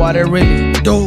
what it really do.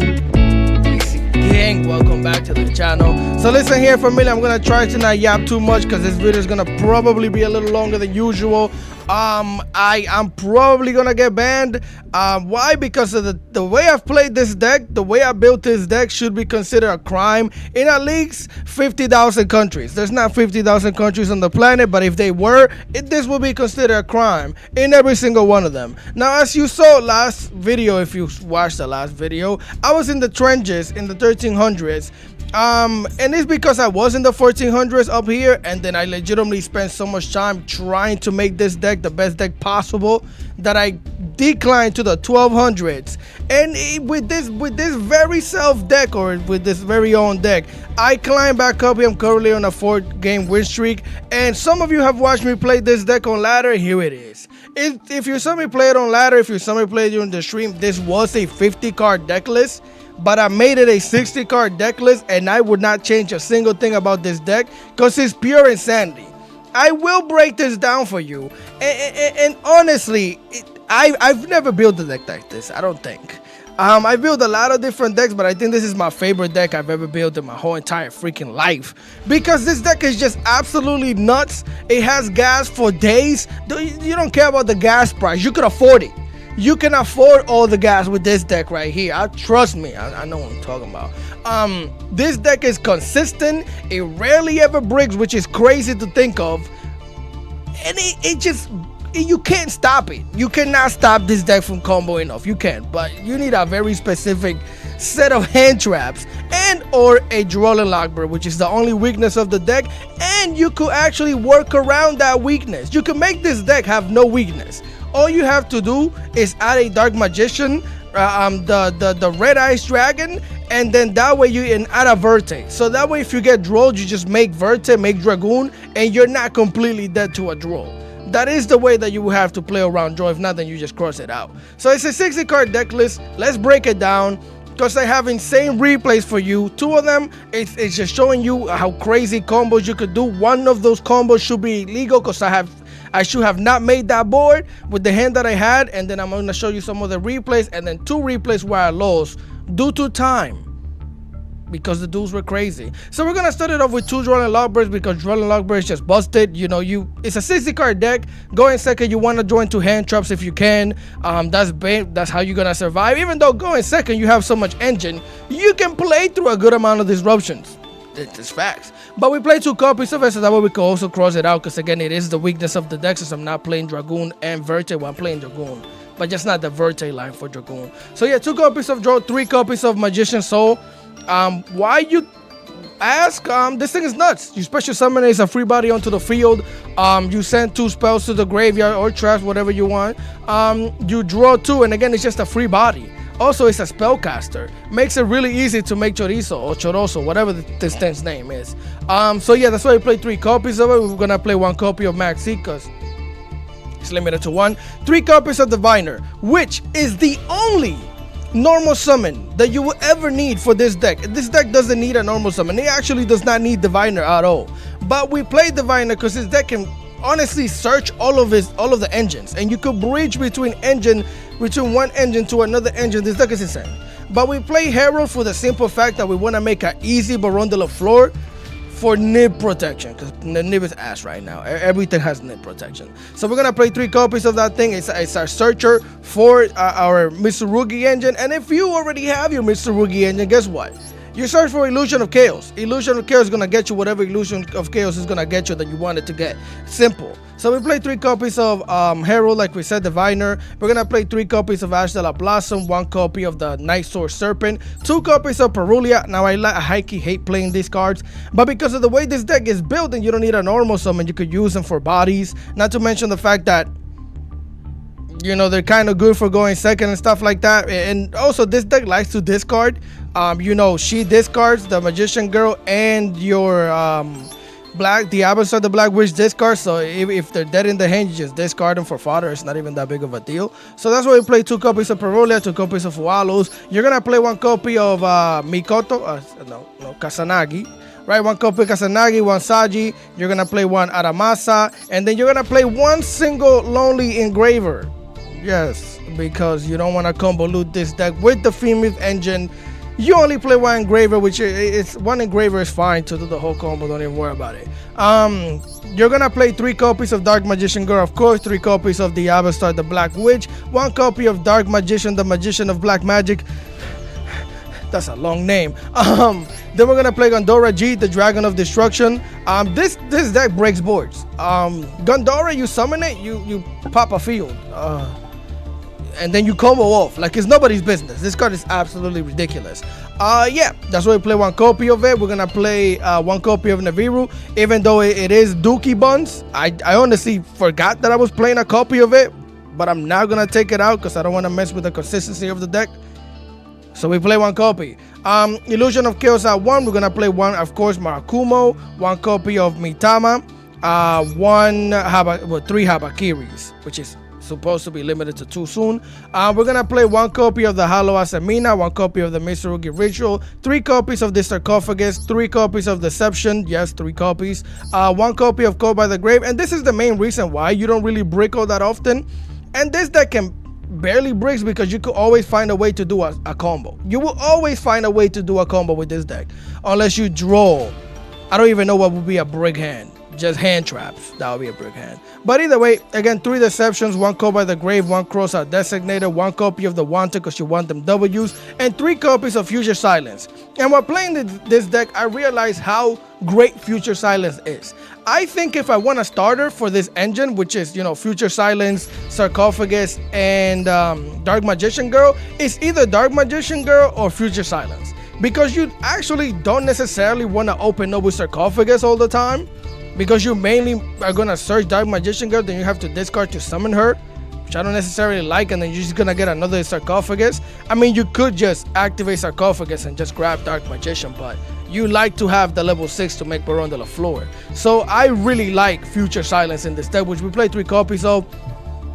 Easy gang, welcome back to the channel. So listen here, family, I'm gonna try to not yap too much because this video is gonna probably be a little longer than usual. I'm probably gonna get banned. Why? Because of the way I've played this deck, the way I built this deck should be considered a crime in at least 50,000 countries. There's not 50,000 countries on the planet, but if they were, this would be considered a crime in every single one of them. Now, as you saw last video, if you watched the last video, I was in the trenches in the 1300s. And it's because I was in the 1400s up here, and then I legitimately spent so much time trying to make this deck the best deck possible that I declined to the 1200s. And with this very self deck, or with this very own deck, I climbed back up here. I'm currently on a 4-game win streak, and some of you have watched me play this deck on ladder. Here it is. If you saw me play it on ladder, if you saw me play it during the stream, this was a 50-card deck list. But I made it a 60-card deck list, and I would not change a single thing about this deck because it's pure insanity. I will break this down for you, and honestly, I've never built a deck like this, I don't think. I built a lot of different decks, but I think this is my favorite deck I've ever built in my whole entire freaking life, because this deck is just absolutely nuts. It has gas for days. You don't care about the gas price, you could afford it. You can afford all the gas with this deck right here. Trust me, I know what I'm talking about. This deck is consistent. It rarely ever breaks, which is crazy to think of. And you can't stop it. You cannot stop this deck from comboing off. You can, but you need a very specific set of hand traps and or a Duel and Lockbird, which is the only weakness of the deck. And you could actually work around that weakness. You can make this deck have no weakness. All you have to do is add a Dark Magician, the Red Ice Dragon, and then that way you can add a Verte. So that way if you get Drolled, you just make Verte, make Dragoon, and you're not completely dead to a Droll. That is the way that you will have to play around Droll. If not, then you just cross it out. So it's a 60-card deck list. Let's break it down, because I have insane replays for you. 2 of them, it's just showing you how crazy combos you could do. One of those combos should be illegal because I should have not made that board with the hand that I had, and then I'm going to show you some of the replays, and then 2 replays where I lost due to time, because the duels were crazy. So we're going to start it off with 2 Duel and Lockbirds, because Duel and Lockbirds is just busted. You know, it's a 60-card deck. Going second, you want to join 2 hand traps if you can. That's how you're going to survive. Even though going second, you have so much engine, you can play through a good amount of disruptions. It's facts. But we play 2 copies of it, so that way we can also cross it out, because again, it is the weakness of the deck, since I'm not playing Dragoon and Verte. Well, I'm playing Dragoon, but just not the Verte line for Dragoon. So yeah, 2 copies of Draw, 3 copies of Magician Soul. Why you ask? This thing is nuts. You special summon it, it's a free body onto the field. You send 2 spells to the graveyard or trash, whatever you want. You draw 2, and again, it's just a free body. Also, it's a spellcaster. Makes it really easy to make Chorizo or Choroso, whatever this thing's name is. So yeah, that's why we play 3 copies of it. We're gonna play 1 copy of Maxi because it's limited to 1. 3 copies of Diviner, which is the only normal summon that you will ever need for this deck. This deck doesn't need a normal summon. It actually does not need Diviner at all. But we play Diviner because this deck can honestly search all of the engines, and you could bridge between one engine to another engine. This deck is insane. But we play Herald for the simple fact that we want to make an easy Barondel of floor for nib protection, because the nib is ass right now. Everything has nib protection. So we're gonna play 3 copies of that thing. It's our searcher for our Mitsurugi engine. And if you already have your Mitsurugi engine, guess what? You search for Illusion of Chaos. Illusion of Chaos is going to get you whatever Illusion of Chaos is going to get you that you wanted to get. Simple. So we play 3 copies of Herald, like we said, Diviner. We're going to play 3 copies of Ash de la Blossom, 1 copy of the Night Sword Serpent, 2 copies of Perulia. Now, I hate playing these cards, but because of the way this deck is built, and you don't need a normal summon, you could use them for bodies. Not to mention the fact that, you know, they're kind of good for going second and stuff like that. And also, this deck likes to discard. You know, she discards the Magician Girl and your the Avatar, the Black Witch discard. So if they're dead in the hand, you just discard them for fodder. It's not even that big of a deal. So that's why we play 2 copies of Perulia, 2 copies of Fualos. You're gonna play 1 copy of Mikoto, Kasanagi. Right, 1 copy of Kasanagi, 1 Saji. You're gonna play 1 Aramasa, and then you're gonna play 1 single Lonely Engraver. Yes, because you don't want to combo loot this deck with the Femith engine. You only play one engraver, which is one engraver is fine to do the whole combo. Don't even worry about it. You're gonna play 3 copies of Dark Magician Girl, of course, 3 copies of the Avastar, the Black Witch, 1 copy of Dark Magician, the Magician of Black Magic. That's a long name. Then we're gonna play Gondora G, the Dragon of Destruction. This deck breaks boards. Gondora, you summon it, you pop a field, and then you combo off like it's nobody's business. This card is absolutely ridiculous. Yeah, that's why we play 1 copy of it. We're gonna play 1 copy of Naviru, even though it is Dookie Buns. I honestly forgot that I was playing a copy of it, but I'm now gonna take it out because I don't want to mess with the consistency of the deck. So we play 1 copy. Illusion of Chaos at 1. We're gonna play 1, of course, Marakumo, 1 copy of Mitama, 3 Habakiris, which is supposed to be limited to 2 soon. We're gonna play 1 copy of the Hollow Asamina, 1 copy of the Mitsurugi Ritual, 3 copies of the Sarcophagus, 3 copies of Deception, yes, 3 copies, 1 copy of Code by the Grave, and this is the main reason why you don't really brick all that often. And this deck can barely bricks because you could always find a way to do a combo. You will always find a way to do a combo with this deck, unless you draw. I don't even know what would be a brick hand. Just hand traps. That would be a brick hand. But either way, again, 3 Deceptions, 1 Code by the Grave, 1 Cross Out Designator, 1 copy of the Wanted because you want them W's, and 3 copies of Future Silence. And while playing this deck, I realized how great Future Silence is. I think if I want a starter for this engine, which is, you know, Future Silence, Sarcophagus, and Dark Magician Girl, it's either Dark Magician Girl or Future Silence. Because you actually don't necessarily want to open up with Sarcophagus all the time, because you mainly are going to search Dark Magician Girl, then you have to discard to summon her, which I don't necessarily like, and then you're just going to get another Sarcophagus. I mean, you could just activate Sarcophagus and just grab Dark Magician, but you like to have the level 6 to make Baron de la Flor. So I really like Future Silence in this deck, which we play 3 copies of.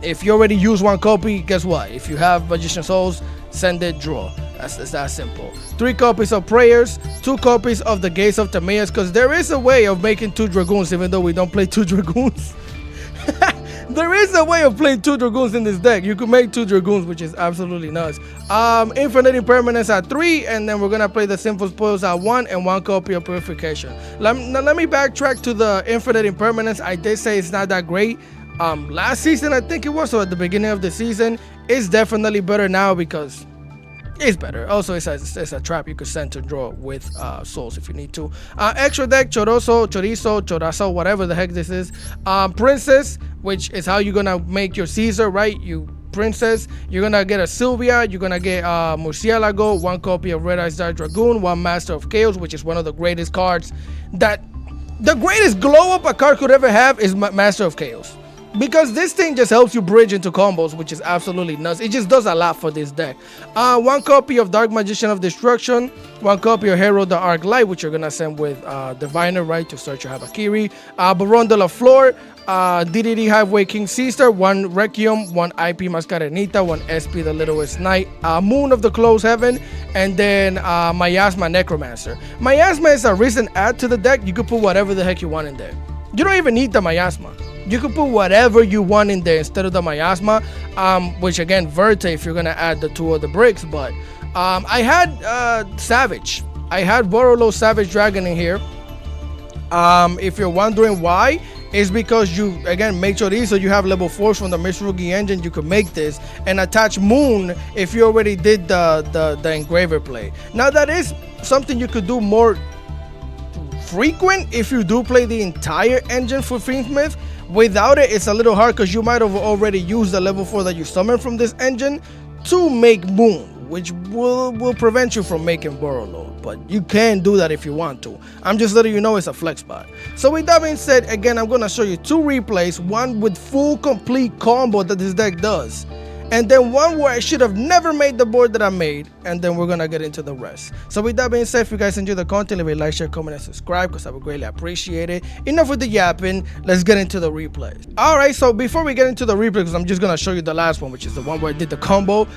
If you already use 1 copy, guess what? If you have Magician Souls, send it, draw. It's that simple. 3 copies of Prayers, 2 copias of the Gates of Timaeus, because there is a way of making 2 Dragoons, even though we don't play 2 Dragoons. There is a way of playing 2 Dragoons in this deck. You could make 2 Dragoons, which is absolutely nuts. Infinite Impermanence at 3, and then we're gonna play the Sinful Spoils at 1, and 1 copy of Purification. Let me backtrack to the Infinite Impermanence. I did say it's not that great. Last season, I think it was, so at the beginning of the season. It's definitely better now because it's better. Also, it's a trap you could send to draw with souls if you need to. Extra deck, Chorizo, whatever the heck this is. Princess, which is how you're gonna make your Caesar, right? You Princess, you're gonna get a Sylvia, you're gonna get Murcielago, 1 copy of Red Eyes Dark Dragoon, 1 Master of Chaos, which is one of the greatest cards. The greatest glow up a card could ever have is Master of Chaos. Because this thing just helps you bridge into combos, which is absolutely nuts. It just does a lot for this deck. 1 copy of Dark Magician of Destruction, 1 copy of Herald the Arc Light, which you're gonna send with Diviner, right, to search your Habakiri. Baron de la Flor, DDD Highway King Caesar, 1 Requiem, 1 IP Mascarenita, 1 SP the Littlest Knight, Moon of the Closed Heaven, and then Miasma Necromancer. Miasma is a recent add to the deck. You could put whatever the heck you want in there. You don't even need the Miasma. You can put whatever you want in there instead of the Miasma, which again, Verte if you're gonna add the 2 of the bricks. But I had Savage. I had Borolo Savage Dragon in here. If you're wondering why, it's because you again make sure these so you have level 4s from the Mitsurugi engine. You can make this and attach Moon if you already did the engraver play. Now that is something you could do more frequent if you do play the entire engine for Fiendsmith. Without it, it's a little hard because you might have already used the level 4 that you summoned from this engine to make Moon, which will prevent you from making Borolo. But you can do that if you want to. I'm just letting you know it's a flex spot. So with that being said, again, I'm going to show you 2 replays, one with full complete combo that this deck does, and then one where I should have never made the board that I made, and then we're gonna get into the rest. So with that being said, if you guys enjoy the content, leave a like, share, comment, and subscribe because I would greatly appreciate it. Enough with the yapping, let's get into the replays. Alright, so before we get into the replays, because I'm just gonna show you the last one, which is the one where I did the combo,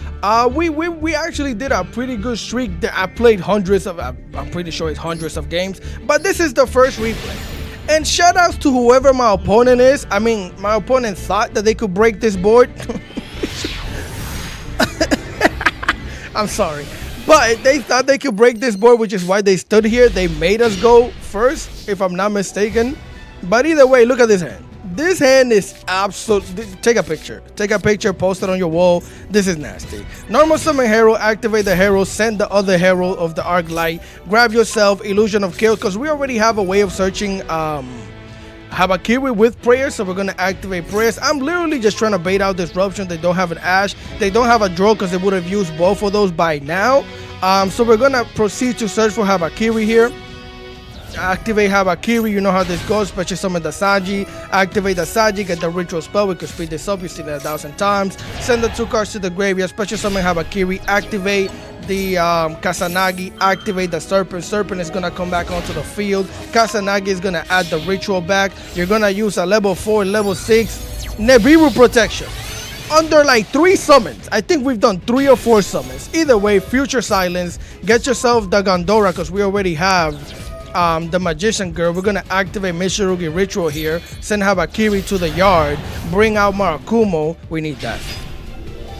we actually did a pretty good streak that I played hundreds of, I'm pretty sure it's hundreds of games, but this is the first replay. And shout outs to whoever my opponent is. I mean, my opponent thought that they could break this board. I'm sorry. But they thought they could break this board, which is why they stood here. They made us go first, if I'm not mistaken. But either way, look at this hand. This hand is absolute. Take a picture. Take a picture, post it on your wall. This is nasty. Normal summon hero, activate the hero, send the other hero of the arc light, grab yourself, illusion of kill, because we already have a way of searching Habakiri with prayers, so we're gonna activate prayers. I'm literally just trying to bait out disruption. They don't have an Ash, they don't have a draw because they would have used both of those by now. So we're gonna proceed to search for Habakiri here. Activate Habakiri, you know how this goes. Special summon the Saji, activate the Saji, get the ritual spell. We could speed this up, you've seen it 1,000 times. Send the 2 cards to the graveyard, special summon Habakiri, activate the Kasanagi, activate the Serpent. Serpent is gonna come back onto the field. Kasanagi is gonna add the ritual back. You're gonna use a level 4, level 6 Nebiru protection. Under like 3 summons. I think we've done 3 or 4 summons. Either way, future silence. Get yourself the Gondora because we already have the Magician Girl. We're gonna activate Mishirugi Ritual here, send Habakiri to the yard, bring out Marakumo. We need that.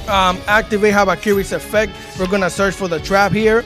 Activate Habakiri's effect. We're gonna search for the trap here.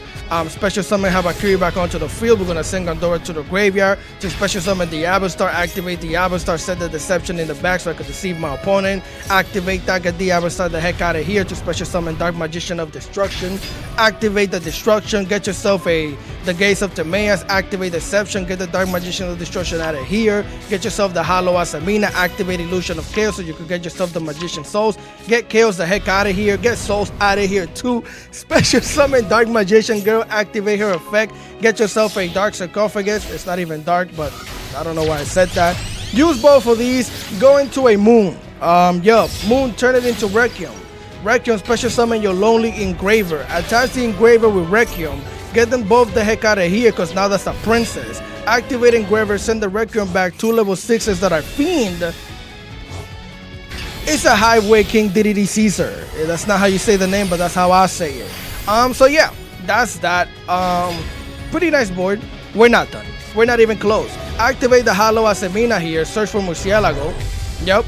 Special summon Habakiri back onto the field. We're gonna send Gondora to the graveyard to special summon the Abastar. Activate the Abastar, set the deception in the back so I could deceive my opponent. Activate that, get the Abastar the heck out of here to special summon Dark Magician of Destruction. Activate the Destruction, get yourself the Gates of Timaeus. Activate Deception, get the Dark Magician of Destruction out of here. Get yourself the Hollow Asamina. Activate Illusion of Chaos so you could get yourself the Magician Souls. Get Chaos the heck out of here. Get Souls out of here too. Special summon Dark Magician Girl. Activate her effect. Get yourself a Dark Sarcophagus. It's not even dark, but I don't know why I said that. Use both of these. Go into a Moon. Moon, turn it into Requiem. Requiem, special summon your Lonely Engraver. Attach the Engraver with Requiem. Get them both the heck out of here because now that's a princess. Activate Engraver, send the Requiem back. 2 level 6s that are Fiend. It's a Highway King DDD Caesar. That's not how you say the name, but that's how I say it. So yeah, that's that. Pretty nice board. We're not done. We're not even close. Activate the Hollow Asemina here. Search for Murcielago. Yep.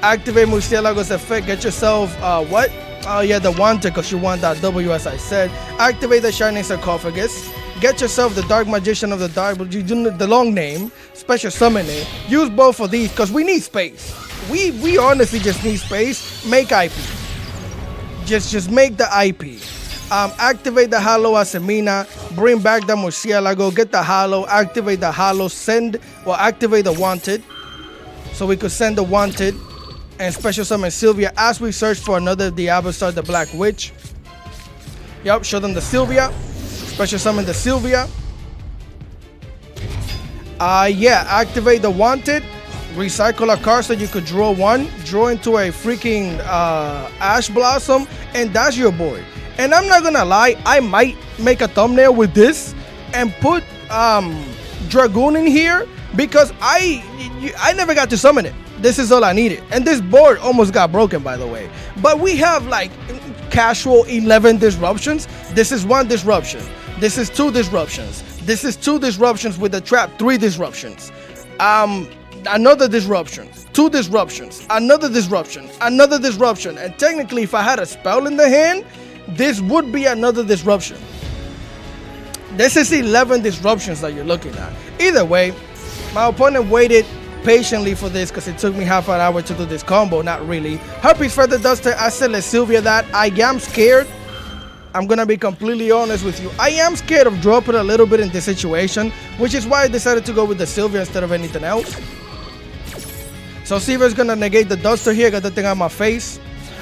Activate Murcielago's effect. Get yourself what? Oh yeah, the Wanted because you want that W as I said. Activate the Shining Sarcophagus. Get yourself the Dark Magician of the Dark, but you do the long name. Special summon it. Use both of these because we need space. We honestly just need space. Make IP. Just make the IP. Activate the Hollow Asemina. Bring back the Murcielago. Get the Hollow. Activate the Hollow. Activate the Wanted. So we could send the Wanted and special summon Sylvia as we search for another Diablo-Star, the Black Witch. Yep, show them the Sylvia. Special summon the Sylvia. Activate the Wanted. Recycle a card so you could draw one. Draw into a freaking Ash Blossom. And that's your board. And I'm not gonna lie, I might make a thumbnail with this and put Dragoon in here because I never got to summon it. This is all I needed. And this board almost got broken, by the way. But we have like casual 11 disruptions. This is 1 disruption. This is 2 disruptions. This is 2 disruptions with the trap, 3 disruptions. Another disruption, 2 disruptions, another disruption, another disruption. And technically, if I had a spell in the hand, this would be another disruption. This is 11 disruptions that you're looking at. Either way, my opponent waited patiently for this because it took me half an hour to do this combo. Not really. Herpes Feather Duster, I said let Sylvia that. I am scared. I'm gonna be completely honest with you. I am scared of dropping a little bit in this situation, which is why I decided to go with the Sylvia instead of anything else. So Sylvia's gonna negate the Duster here, got the thing on my face.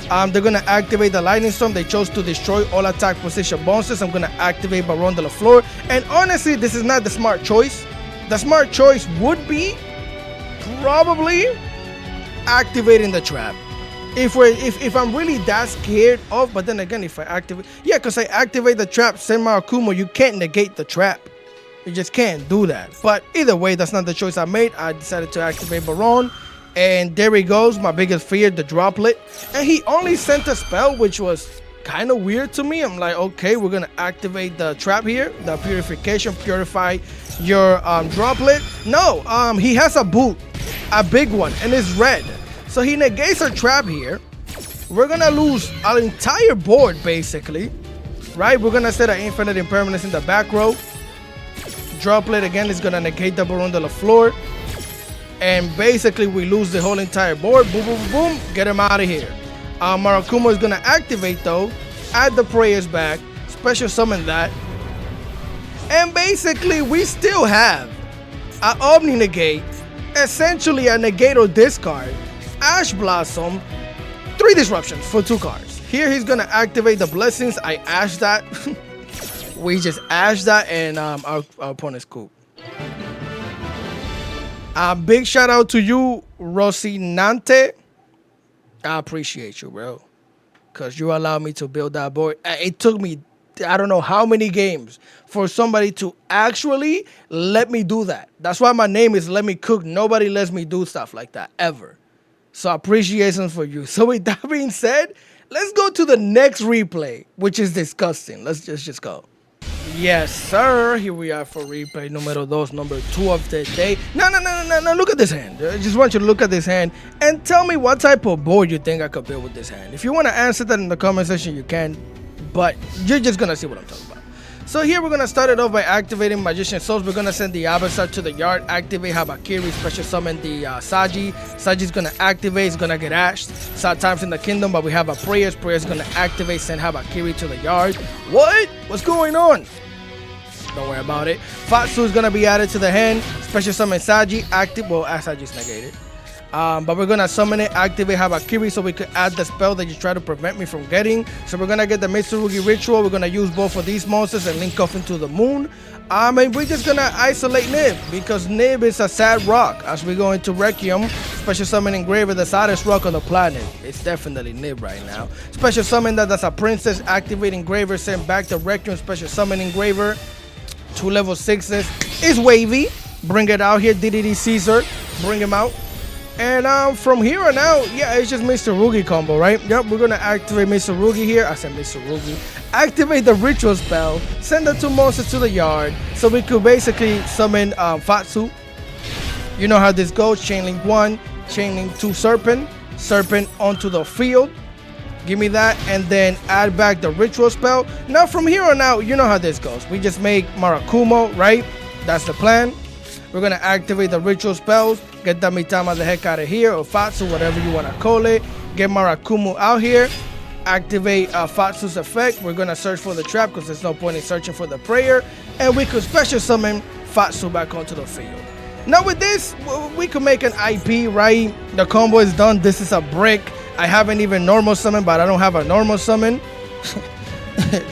They're gonna activate the Lightning Storm. They chose to destroy all attack position bonuses. I'm gonna activate Baron de la Flor. And honestly, this is not the smart choice. The smart choice would be probably activating the trap. If I'm really that scared of, but then again, if I activate, because I activate the trap, send my Akumo, you can't negate the trap. You just can't do that. But either way, that's not the choice I made. I decided to activate Baron. And there he goes, my biggest fear, the droplet. And he only sent a spell, which was kind of weird to me. I'm like, okay, we're going to activate the trap here. The purification, purify your droplet. No, he has a boot, a big one, and it's red. So he negates our trap here. we're gonna lose our entire board basically, right? We're gonna set an infinite impermanence in the back row. Draw plate again is gonna negate the Baron de la Flor, and basically we lose the whole entire board. Boom, boom, boom, get him out of here. Marakumo is gonna activate though, add the prayers back, special summon that, and basically we still have an Omni Negate, essentially a negate or discard, Ash Blossom, 3 disruptions for 2 cards. Here he's gonna activate the blessings. I ash that. We just ash that, and our opponent's cool. Big shout out to you, Rocinante. I appreciate you, bro, because you allowed me to build that board. It took me, I don't know how many games for somebody to actually let me do that. That's why my name is Let Me Cook. Nobody lets me do stuff like that, ever. So appreciation for you. So with that being said, let's go to the next replay, which is disgusting. Let's just go. Yes, sir. Here we are for replay numero 2, number 2 of the day. No. Look at this hand. I just want you to look at this hand and tell me what type of board you think I could build with this hand. If you want to answer that in the comment section, you can. But you're just going to see what I'm talking about. So here we're going to start it off by activating Magician Souls. We're going to send the Abasar to the yard, activate Habakiri, special summon the Saji. Saji's going to activate, it's going to get ashed. Sad times in the kingdom, but we have a Prayers. Prayers going to activate, send Habakiri to the yard. What? What's going on? Don't worry about it. Fatsu is going to be added to the hand. Special summon Saji, active. Well, Saji's negated. But we're going to summon it, activate Habakiri so we could add the spell that you try to prevent me from getting. So we're going to get the Mitsurugi Ritual. We're going to use both of these monsters and link off into the moon. And we're just going to isolate Nib, because Nib is a sad rock. As we go into Requiem, special summon Engraver, the saddest rock on the planet. It's definitely Nib right now. Special summon that's a princess, activate Engraver, send back the Requiem, special summon Engraver. 2 level 6s. It's wavy. Bring it out here, DDD Caesar. Bring him out. And from here on out, yeah, it's just Mr. Rugi combo, right? Yep, we're going to activate Mr. Rugi here. I said Mr. Rugi. Activate the Ritual spell. Send the 2 monsters to the yard. So we could basically summon Fatsu. You know how this goes. Chain Link 1, Chain Link 2 Serpent. Serpent onto the field. Give me that. And then add back the Ritual spell. Now from here on out, you know how this goes. We just make Marakumo, right? That's the plan. We're going to activate the Ritual spells. Get the Mitama the heck out of here, or Fatsu, whatever you want to call it. Get Marakumo out here. Activate Fatsu's effect. We're going to search for the trap because there's no point in searching for the prayer. And we could special summon Fatsu back onto the field. Now with this, we could make an IP, right? The combo is done. This is a brick. I haven't even normal summon, but I don't have a normal summon.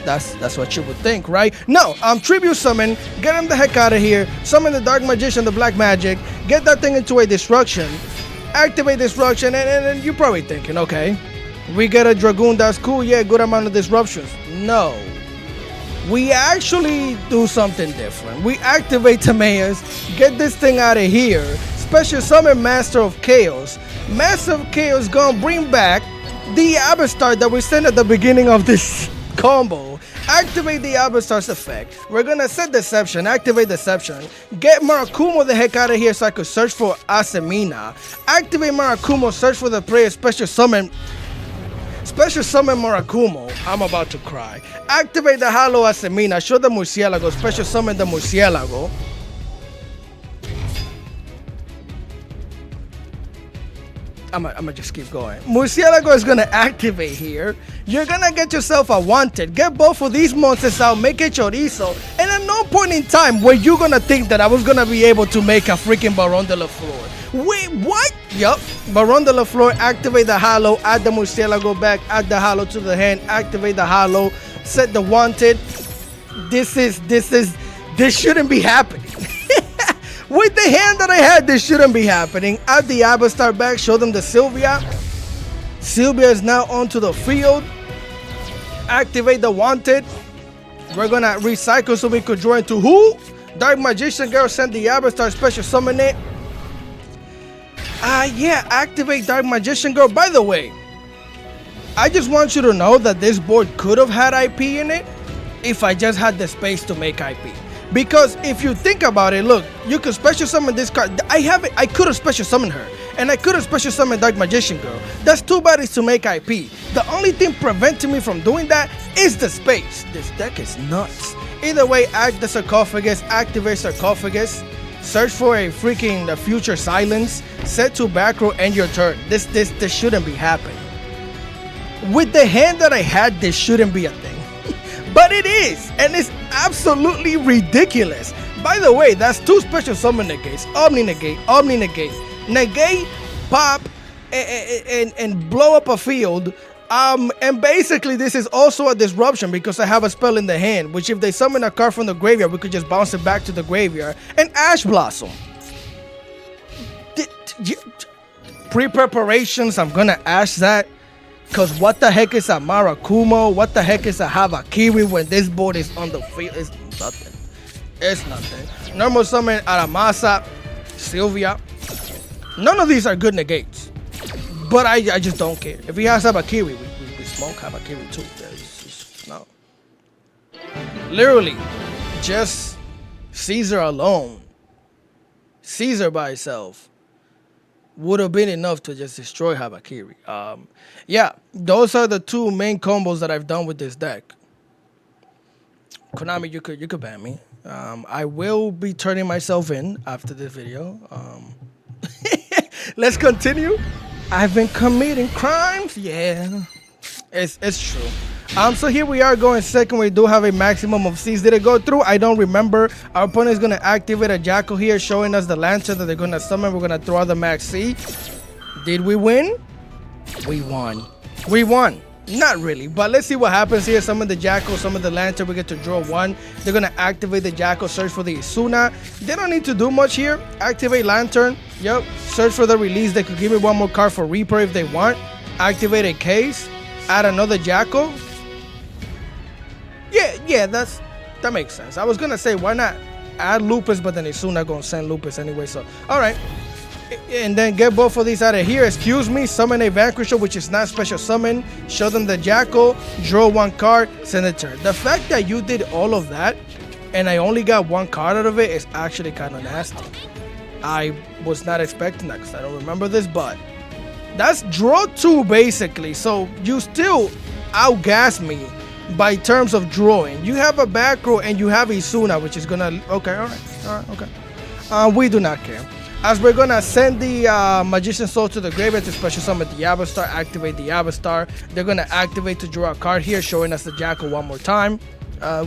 That's what you would think, right? No, tribute summon, get him the heck out of here, summon the Dark Magician, the Black Magic, get that thing into a destruction, activate destruction, and you're probably thinking, okay, we get a Dragoon, that's cool, yeah, good amount of disruptions. No, we actually do something different. We activate Timaeus, get this thing out of here, special summon Master of Chaos. Master of Chaos gonna bring back the Abastar that we sent at the beginning of this combo. Activate the Abastar's effect. We're gonna set Deception, activate Deception, get Marakumo the heck out of here so I could search for Asemina. Activate Marakumo, search for the prayer, special summon Marakumo. I'm about to cry. Activate the Hollow Asemina, show the Murcielago, special summon the Murcielago. I'm gonna just keep going. Murcielago is gonna activate here. You're gonna get yourself a Wanted. Get both of these monsters out, make it chorizo. And at no point in time were you gonna think that I was gonna be able to make a freaking Baron de la Flor. Wait, what? Yup. Baron de la Flor, activate the Hollow, add the Murcielago back, add the Hollow to the hand, activate the Hollow, set the Wanted. This shouldn't be happening. With the hand that I had, this shouldn't be happening. Add the Abastar back, show them the Sylvia. Sylvia is now onto the field. Activate the Wanted. We're gonna recycle so we could draw into who? Dark Magician Girl, send the Abastar, special summon it. Yeah, activate Dark Magician Girl. By the way, I just want you to know that this board could have had IP in it if I just had the space to make IP. Because if you think about it, look, you could special summon this card. I could have special summoned her. And I could have special summoned Dark Magician Girl. That's 2 bodies to make IP. The only thing preventing me from doing that is the space. This deck is nuts. Either way, act the sarcophagus, activate sarcophagus, search for a freaking the future silence, set to back row, end your turn. This shouldn't be happening. With the hand that I had, this shouldn't be a thing. But it is, and it's absolutely ridiculous. By the way, that's 2 special summon negates. Omni negate, negate, pop, and blow up a field. And basically this is also a disruption because I have a spell in the hand, which if they summon a card from the graveyard, we could just bounce it back to the graveyard. And Ash Blossom. Pre-preparations, I'm gonna ash that. Cause what the heck is a Marakumo? What the heck is a Havakiri when this board is on the field? It's nothing. It's nothing. Normal summon Aramasa, Sylvia. None of these are good negates. But I just don't care. If he has Habakiri, we smoke Habakiri too. No. Literally, just Caesar alone, Caesar by itself, would have been enough to just destroy Habakiri. Yeah, those are the 2 main combos that I've done with this deck. Konami, you could ban me. I will be turning myself in after this video. Let's continue. I've been committing crimes. Yeah, it's true. So here we are going second. We do have a maximum of C's. Did it go through? I don't remember. Our opponent is gonna activate a Jackal here, showing us the lantern that they're gonna summon. We're gonna throw out the max C. Did we win? We won. We won. Not really, but let's see what happens here. Summon the Jackal, summon the Lantern. We get to draw 1. They're gonna activate the Jackal, search for the Isuna. They don't need to do much here. Activate Lantern. Yep. Search for the release. They could give me 1 more card for Reaper if they want. Activate a case. Add another Jackal. Yeah, that makes sense. I was gonna say why not add Lupus, but then Isuna gonna send Lupus anyway. So all right. And then get both of these out of here. Excuse me, summon a Vanquisher, which is not special summon. Show them the Jackal, draw 1 card, send a turn. The fact that you did all of that and I only got 1 card out of it is actually kind of nasty. I was not expecting that because I don't remember this, but that's draw 2 basically. So you still outgas me by terms of drawing. You have a back row and you have Isuna, which is gonna okay, all right, okay. We do not care. As we're gonna send the Magician Soul to the graveyard to special summon the Yabastar, activate the Yabastar. They're gonna activate to draw a card here, showing us the Jackal 1 more time.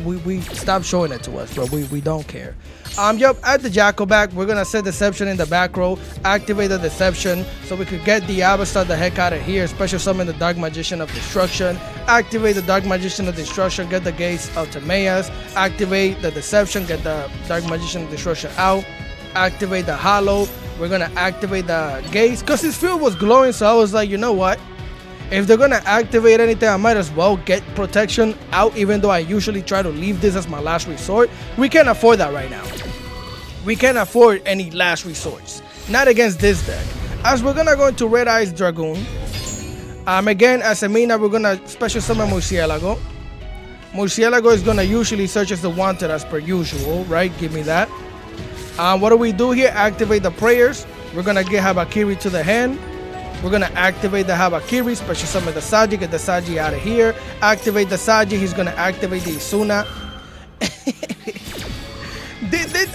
We stopped showing it to us, but we don't care. Yep, add the Jackal back. We're gonna set Deception in the back row, activate the Deception so we could get the Yabastar the heck out of here. Special summon the Dark Magician of Destruction, activate the Dark Magician of Destruction, get the Gates of Timaeus, activate the Deception, get the Dark Magician of Destruction out. Activate the Hollow. We're gonna activate the Gates because his field was glowing, so I was like, you know what, if they're gonna activate anything, I might as well get protection out, even though I usually try to leave this as my last resort. We can't afford that right now. We can't afford any last resorts, not against this deck. As we're gonna go into Red Eyes Dragoon, again as a mina, we're gonna special summon Murcielago. Murcielago is gonna usually search as the wanted as per usual, right? Give me that. What do we do here? Activate the prayers. We're gonna get Habakiri to the hand. We're gonna activate the Habakiri, special summon the Saji, get the Saji out of here. Activate the Saji. He's gonna activate the Isuna.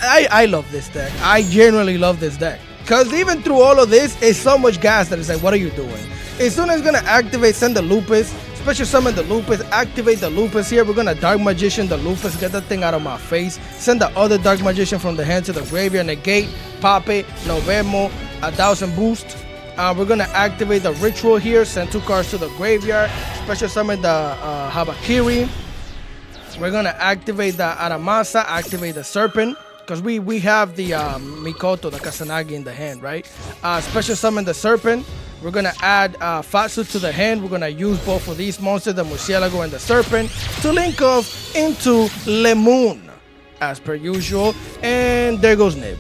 I love this deck. I genuinely love this deck. Because even through all of this, it's so much gas that it's like, what are you doing? Isuna is gonna activate, send the Lupus. Special summon the Lupus, activate the Lupus here. We're gonna Dark Magician the Lupus, get that thing out of my face. Send the other Dark Magician from the hand to the graveyard, negate, pop it, Novemo, 1000 boost. We're gonna activate the Ritual here, send 2 cards to the graveyard. Special summon the Habakiri. We're gonna activate the Aramasa, activate the Serpent. Because we have the Mikoto, the Kasanagi in the hand, right? Special summon the Serpent. We're going to add Fatsu to the hand. We're going to use both of these monsters, the Murcielago and the Serpent, to link off into Lemoon, as per usual. And there goes Nib.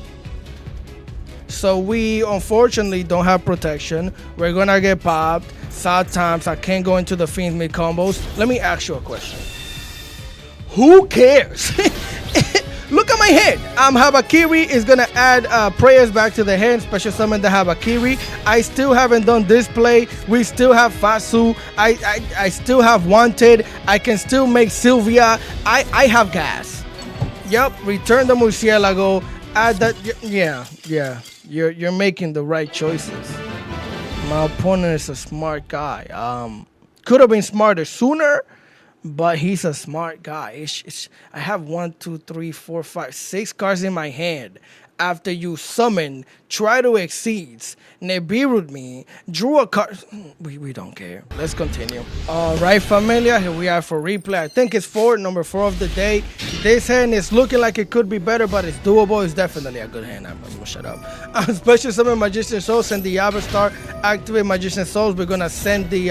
So we unfortunately don't have protection. We're going to get popped. Sad times. I can't go into the Fiends mid combos. Let me ask you a question. Who cares? Look at my hand. Habakiri is gonna add prayers back to the hand. Special summon the Habakiri. I still haven't done this play. We still have Fasu. I still have Wanted. I can still make Sylvia. I have gas. Yep. Return the Murcielago. Add that. Yeah. You're making the right choices. My opponent is a smart guy. Could have been smarter sooner, but he's a smart guy. I have 1, 2, 3, 4, 5, 6 cards in my hand. After you summon, try to exceeds, Nibiru'd me, drew a card. We don't care. Let's continue. All right, familia, here we are for replay. I think it's number 4 of the day. This hand is looking like it could be better, but it's doable. It's definitely a good hand. I'm gonna shut up. Special summon Magician Souls, send the Avatar, activate Magician Souls. We're gonna send the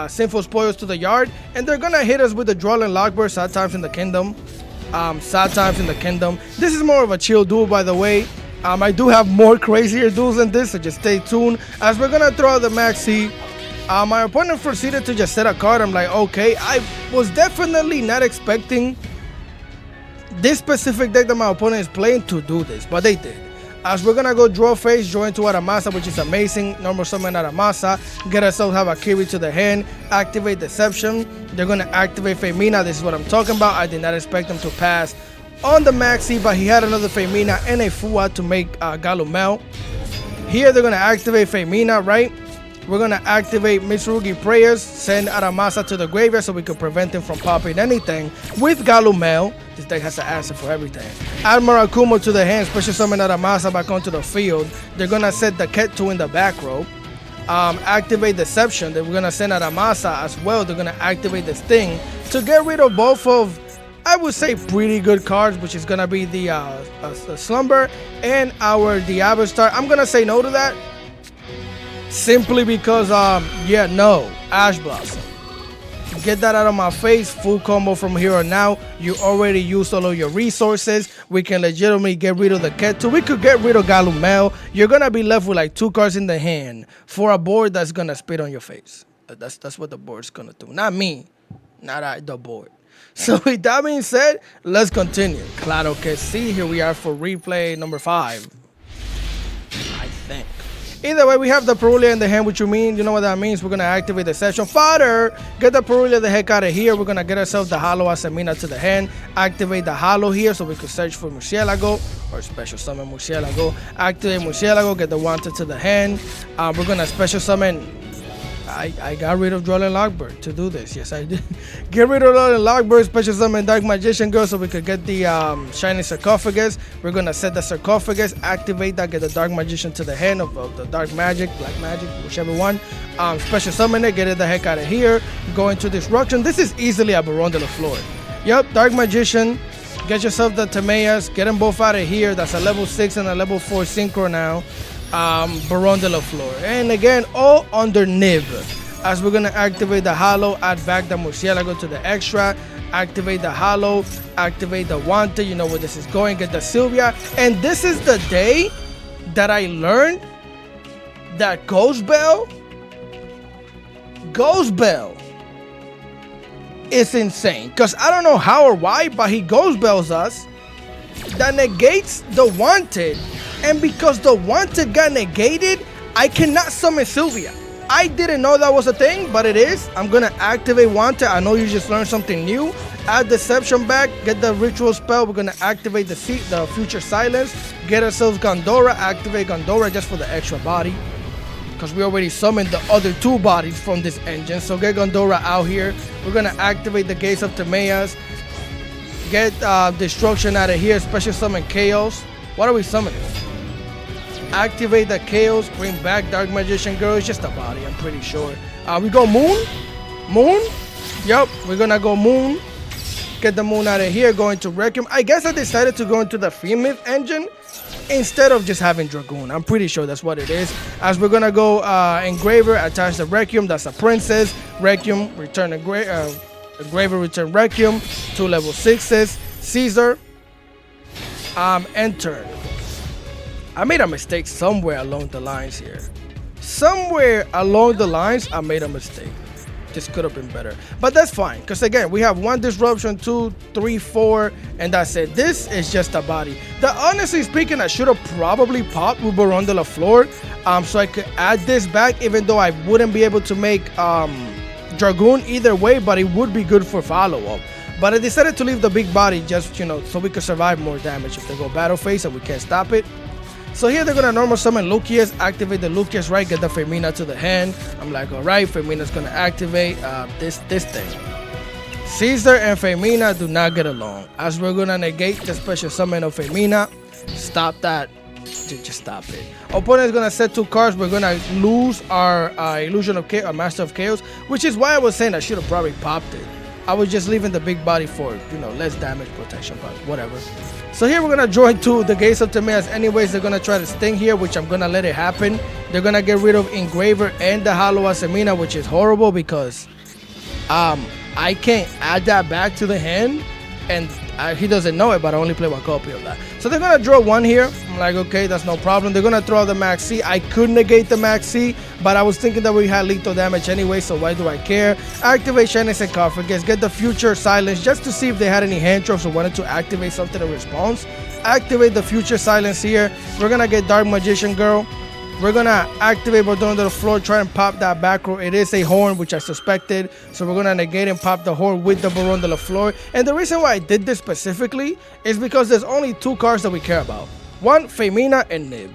Sinful Spoils to the yard, and they're gonna hit us with the Duel and Lockbird, Sad Times in the Kingdom. Sad Times in the Kingdom. This is more of a chill duel, by the way. I do have more crazier duels than this, so just stay tuned. As we're gonna throw out the maxi, my opponent proceeded to just set a card. I'm like, okay, I was definitely not expecting this specific deck that my opponent is playing to do this, but they did. As we're gonna go draw face, draw into Aramasa, which is amazing. Normal summon Aramasa, get ourselves Habakiri to the hand, activate Deception. They're gonna activate Femina. This is what I'm talking about. I did not expect them to pass on the maxi, but he had another Femina and a Fua to make Galumel. Here they're gonna activate Femina, right? We're gonna activate Mitsurugi Prayers, send Aramasa to the graveyard so we can prevent him from popping anything. With Galumel, this deck has to answer for everything. Add Murakumo to the hand, special summon Aramasa back onto the field. They're gonna set the Ketu in the back row. Activate Deception. Then we're gonna send Aramasa as well. They're gonna activate this thing to get rid of both of, I would say, pretty good cards, which is gonna be the Slumber and the Avatar. I'm gonna say no to that. Simply because, Ash Blossom. Get that out of my face. Full combo from here on out. You already used all of your resources. We can legitimately get rid of the Ketu. We could get rid of Galumel. You're going to be left with like 2 cards in the hand for a board that's going to spit on your face. That's what the board's going to do. Not me. Not the board. So with that being said, let's continue. Claro que sí. Here we are for replay number 5. I think. Either way, we have the Perulia in the hand, which you know what that means. We're going to activate the Session Fodder. Get the Perulia the heck out of here. We're going to get ourselves the Hollow Asemina to the hand. Activate the Hollow here so we can search for Murcielago or special summon Murcielago. Activate Murcielago. Get the Wanted to the hand. We're going to special summon. I got rid of Duel and Lockbird to do this. Yes, I did. Get rid of Duel and Lockbird, special summon Dark Magician Girl so we could get the Shiny Sarcophagus. We're going to set the Sarcophagus, activate that, get the Dark Magician to the hand of the Dark Magic, Black Magic, whichever one. Special summon it, get it the heck out of here. Go into Disruption. This is easily a Baron de la Flor. Yep, Dark Magician. Get yourself the Tameas. Get them both out of here. That's a level 6 and a level 4 Synchro now. Baron de la Flor. And again, all under Nib. As we're going to activate the Hollow, add back the Murcielago to the extra, activate the Hollow, activate the Wanted, you know where this is going, get the Sylvia. And this is the day that I learned that Ghost Bell is insane. Because I don't know how or why, but he Ghost Bells us. That negates the Wanted. And because the Wanted got negated, I cannot summon Sylvia. I didn't know that was a thing, but it is. I'm going to activate Wanted. I know you just learned something new. Add Deception back. Get the Ritual Spell. We're going to activate the Future Silence. Get ourselves Gondora. Activate Gondora just for the extra body. Because we already summoned the other 2 bodies from this engine. So get Gondora out here. We're going to activate the Gates of Timaeus. Get Destruction out of here. Special summon Chaos. What are we summoning? Activate the Chaos. Bring back Dark Magician Girl. It's just a body, I'm pretty sure. We go Moon. Yep, we're gonna go Moon. Get the Moon out of here. Go into Requiem. I guess I decided to go into the Femith engine instead of just having Dragoon. I'm pretty sure that's what it is. As we're gonna go Engraver, attach the Requiem. That's a Princess. Requiem, return Engraver, return Requiem. 2 level 6s. Caesar. Enter. I made a mistake somewhere along the lines here. Somewhere along the lines, I made a mistake. this could have been better. But that's fine, because again, we have 1 disruption, 2, 3, 4, and that's it. This is just a body. That, honestly speaking, I should have probably popped with Baron de la Flor, so I could add this back, even though I wouldn't be able to make Dragoon either way, but it would be good for follow-up. But I decided to leave the big body just, you know, so we could survive more damage if they go battle phase and we can't stop it. So here they're gonna normal summon Lucius, activate the Lucius, right? Get the Femina to the hand. I'm like, all right, Femina's gonna activate this thing. Caesar and Femina do not get along. As we're gonna negate the special summon of Femina, stop that. Just stop it. Opponent is gonna set 2 cards. We're gonna lose our Illusion of Chaos, our Master of Chaos, which is why I was saying I should have probably popped it. I was just leaving the big body for, you know, less damage protection, but whatever. So here we're gonna join to the Gates of Timaeus. Anyways, they're gonna try to sting here, which I'm gonna let it happen. They're gonna get rid of Engraver and the Hollow Asemina, which is horrible because I can't add that back to the hand, and he doesn't know it, but I only play 1 copy of that. So they're gonna draw 1 here. I'm like, okay, that's no problem. They're gonna throw out the Max C. I could negate the Max C, but I was thinking that we had lethal damage anyway, so why do I care? Activate Shining Sarcophagus, get the Future Silence just to see if they had any hand traps or wanted to activate something in response. Activate the Future Silence here. We're gonna get Dark Magician Girl. We're gonna activate Baron de la Flor, try and pop that back row. It is a horn, which I suspected, so we're gonna negate and pop the horn with the Baron de la Flor. And the reason why I did this specifically is because there's only 2 cards that we care about. 1, Femina, and Nib.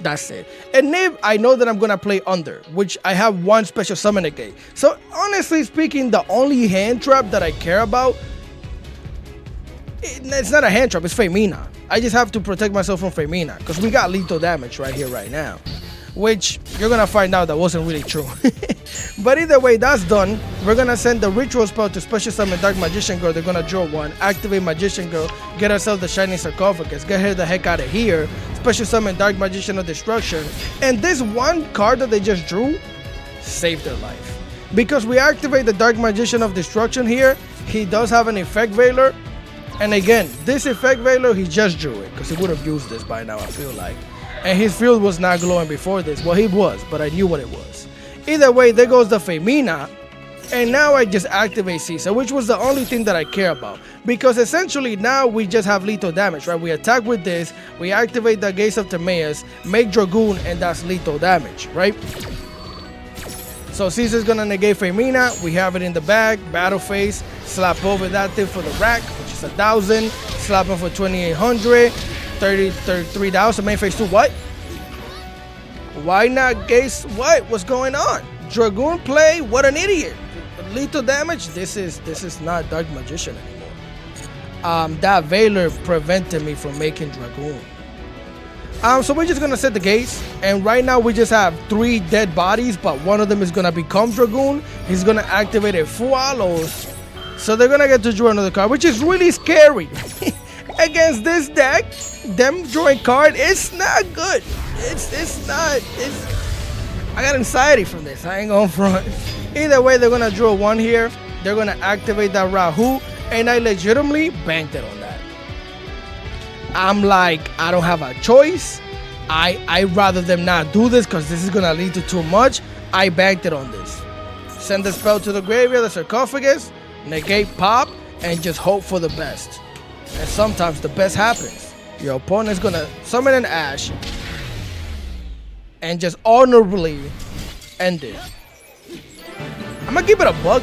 That's it. And Nib, I know that I'm gonna play under, which I have 1 special summon negate. So honestly speaking, the only hand trap that I care about, it's not a hand trap, it's Femina. I just have to protect myself from Femina, because we got lethal damage right here, right now. Which you're gonna find out that wasn't really true. But either way, that's done. We're gonna send the Ritual spell to special summon Dark Magician Girl. They're gonna draw 1, activate Magician Girl, get ourselves the Shining Sarcophagus, get her the heck out of here, special summon Dark Magician of Destruction, and this 1 card that they just drew saved their life. Because we activate the Dark Magician of Destruction here, he does have an Effect Veiler, and again, this Effect Veiler, he just drew it, because he would have used this by now, I feel like. And his field was not glowing before this. Well, he was, but I knew what it was. Either way, there goes the Femina. And now I just activate Caesar, which was the only thing that I care about. Because essentially now we just have lethal damage, right? We attack with this, we activate the Gates of Timaeus, make Dragoon, and that's lethal damage, right? So Caesar's gonna negate Femina. We have it in the bag, battle phase, slap over that thing for the rack, which is 1,000, slap him for 2,800. 33,000, main phase 2, what? Why not Gates? What's going on? Dragoon play, what an idiot. Lethal damage, this is not Dark Magician anymore. That Veiler prevented me from making Dragoon. So we're just gonna set the Gates, and right now we just have 3 dead bodies, but 1 of them is gonna become Dragoon. He's gonna activate a full Allos, so they're gonna get to draw another card, which is really scary. Against this deck, them drawing card, it's not good. I got anxiety from this, I ain't going front. Either way, they're gonna draw 1 here. They're gonna activate that Rahu, and I legitimately banked it on that. I'm like, I don't have a choice. I'd rather them not do this because this is gonna lead to too much. I banked it on this. Send the spell to the graveyard, the sarcophagus, negate pop, and just hope for the best. And sometimes the best happens. Your opponent's gonna summon an Ash and just honorably end it. I'm gonna give it a bug.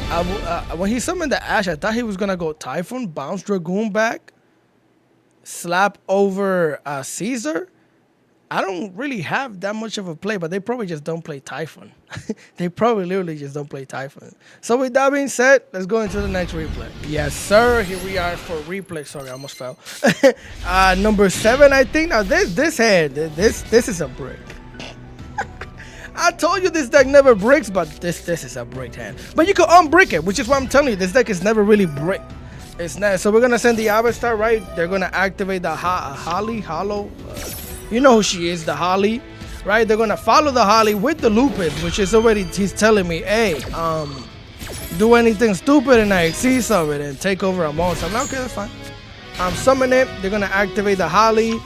When he summoned the Ash, I thought he was gonna go Typhoon, bounce Dragoon back, slap over Caesar. I don't really have that much of a play, but they probably just don't play Typhoon. They probably literally just don't play Typhoon. So with that being said, let's go into the next replay. Yes, sir. Here we are for replay. Sorry, I almost fell. Number 7, I think. Now this hand, this is a brick. I told you this deck never bricks, but this is a brick hand. But you can unbrick it, which is why I'm telling you this deck is never really brick. It's not. So we're gonna send the Avatar, right? They're gonna activate the Hollow. You know who she is, the Holly, right? They're gonna follow the Holly with the Lupus, which is already, he's telling me, hey, do anything stupid and I see something and take over a monster. I'm like, okay, that's fine. Summon it. They're gonna activate the Holly.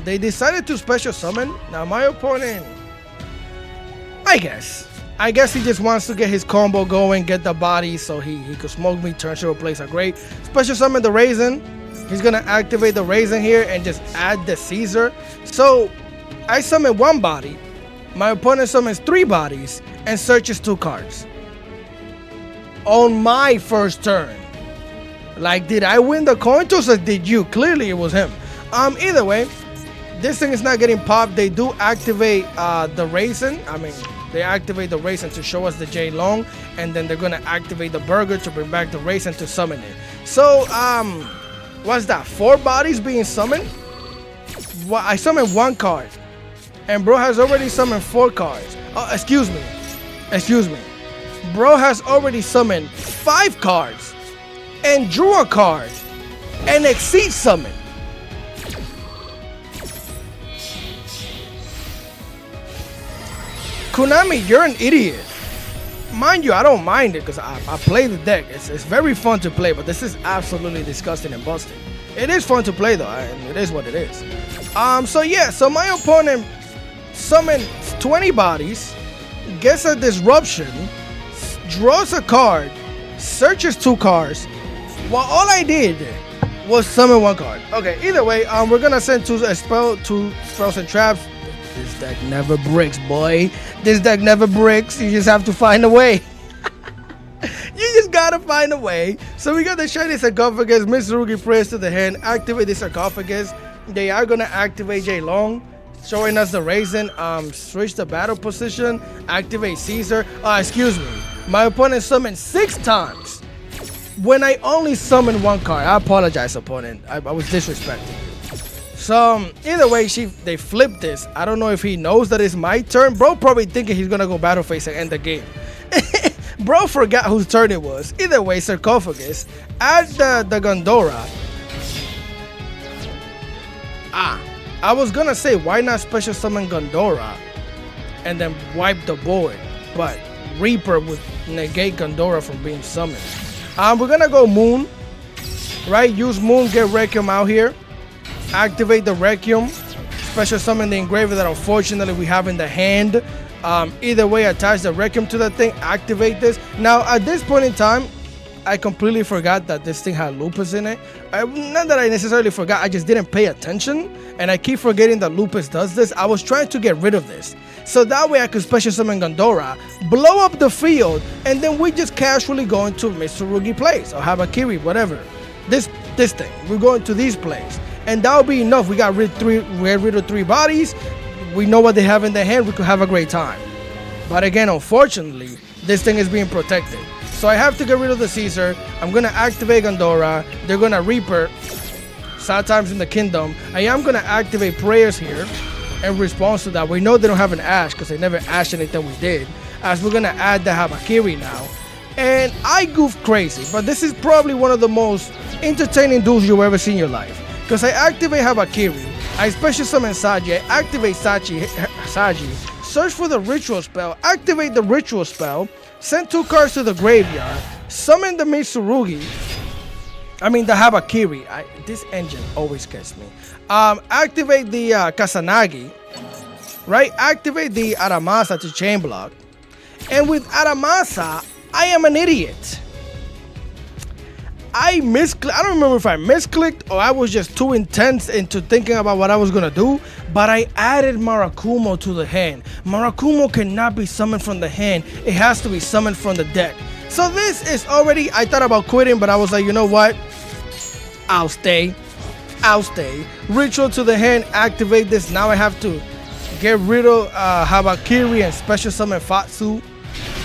They decided to special summon. Now my opponent, I guess I guess he just wants to get his combo going, get the body so he could smoke me, turn Shiro plays are great. Special summon the Raisin. He's gonna activate the Raisin here and just add the Caesar. So I summon one body, my opponent summons 3 bodies and searches 2 cards. On my first turn. Like, did I win the coin toss or did you? Clearly it was him. Either way, this thing is not getting popped. They do activate the Raisin. They activate the Raisin to show us the J Long, and then they're gonna activate the Burger to bring back the Raisin to summon it. So, what's that? 4 bodies being summoned? Well, I summoned 1 card, and bro has already summoned 4 cards. Oh, excuse me. Bro has already summoned 5 cards, and drew a card, and exceed summon. Konami, you're an idiot. Mind you, I don't mind it because I play the deck. It's very fun to play, but this is absolutely disgusting and busted. It is fun to play though, and it is what it is. So my opponent summons 20 bodies, gets a disruption, draws a card, searches 2 cards, while all I did was summon 1 card. Okay, either way, we're gonna send 2 spells and traps. This deck never bricks, boy. This deck never bricks. You just have to find a way. You just gotta find a way. So we got the shiny sarcophagus. Mitsurugi prays to the hand. Activate the sarcophagus. They are gonna activate J Long, showing us the Raisin. Switch the battle position. Activate Caesar. Excuse me. My opponent summoned 6 times when I only summoned 1 card. I apologize, opponent. I was disrespecting. So either way, they flipped this. I don't know if he knows that it's my turn. Bro probably thinking he's gonna go battle phase and end the game. Bro forgot whose turn it was. Either way, sarcophagus. Add the Gondora. I was gonna say why not special summon Gondora and then wipe the board, but Reaper would negate Gondora from being summoned. We're gonna go Moon. Right? Use Moon, get Requiem out here. Activate the Requiem, special summon the Engraver that unfortunately we have in the hand. Either way, attach the Requiem to that thing, activate this. Now, at this point in time, I completely forgot that this thing had Lupus in it. Not that I necessarily forgot, I just didn't pay attention, and I keep forgetting that Lupus does this. I was trying to get rid of this, so that way I could special summon Gondora, blow up the field, and then we just casually go into Mitsurugi plays, or Habakiri, whatever. This thing, we're going to these plays. And that'll be enough. We got rid of 3 bodies. We know what they have in their hand. We could have a great time. But again, unfortunately, this thing is being protected. So I have to get rid of the Caesar. I'm going to activate Gondora. They're going to Reaper. Sad times in the kingdom. I am going to activate Prayers here in response to that. We know they don't have an Ash because they never Ashed anything we did. As we're going to add the Habakiri now. And I goofed crazy. But this is probably one of the most entertaining duels you've ever seen in your life. Because I activate Habakiri, I special summon Saji, I activate Saji, search for the ritual spell, activate the ritual spell, send 2 cards to the graveyard, summon the Mitsurugi, the Habakiri. This engine always gets me. Activate the Kasanagi, right? Activate the Aramasa to chain block. And with Aramasa, I am an idiot. I don't remember if I misclicked or I was just too intense into thinking about what I was gonna do, but I added Marakumo to the hand. Marakumo cannot be summoned from the hand. It has to be summoned from the deck. So this is already, I thought about quitting, but I was like, you know what? I'll stay. Ritual to the hand, activate this. Now I have to get rid of Habakiri and special summon Fatsu,